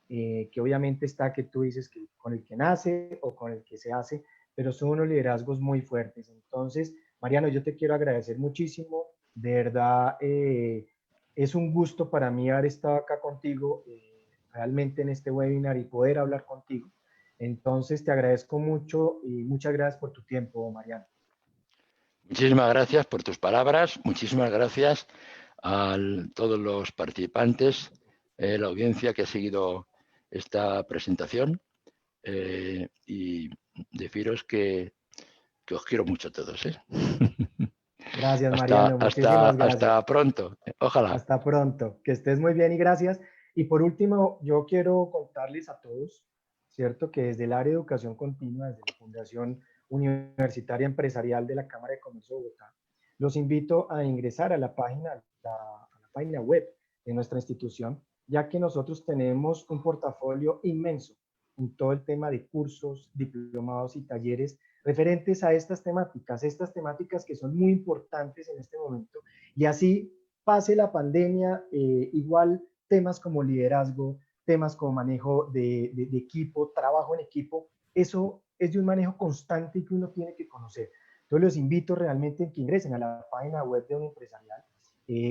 que obviamente está que tú dices que con el que nace o con el que se hace, pero son unos liderazgos muy fuertes. Entonces, Mariano, yo te quiero agradecer muchísimo, de verdad es un gusto para mí haber estado acá contigo, realmente en este webinar y poder hablar contigo. Entonces, te agradezco mucho y muchas gracias por tu tiempo, Mariano. Muchísimas gracias por tus palabras, muchísimas gracias a todos los participantes, la audiencia que ha seguido esta presentación y deciros que os quiero mucho a todos. Gracias, Mariano, muchísimas gracias. Hasta pronto, ojalá. Hasta pronto, que estés muy bien y gracias. Y por último, yo quiero contarles a todos, ¿cierto? Que desde el área de educación continua, desde la Fundación Universitaria Empresarial de la Cámara de Comercio de Bogotá, los invito a ingresar a la página web de nuestra institución, ya que nosotros tenemos un portafolio inmenso en todo el tema de cursos, diplomados y talleres referentes a estas temáticas que son muy importantes en este momento. Y así pase la pandemia, igual temas como liderazgo, temas como manejo de equipo, trabajo en equipo, eso es de un manejo constante y que uno tiene que conocer. Entonces los invito realmente a que ingresen a la página web de Unión Empresarial,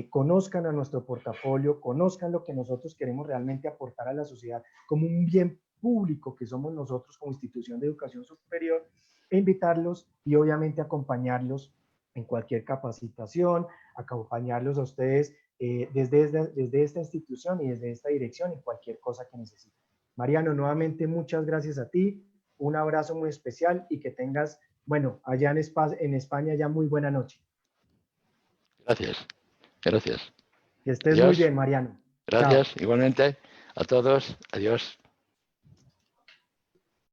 conozcan a nuestro portafolio, conozcan lo que nosotros queremos realmente aportar a la sociedad como un bien público que somos nosotros como institución de educación superior e invitarlos y obviamente acompañarlos en cualquier capacitación, acompañarlos a ustedes desde esta institución y desde esta dirección en cualquier cosa que necesiten. Mariano, nuevamente muchas gracias a ti, un abrazo muy especial y que tengas, bueno, allá en España ya muy buena noche. Gracias, gracias. Que estés muy Adiós. bien, Mariano. Gracias, Chao. igualmente a todos. Adiós.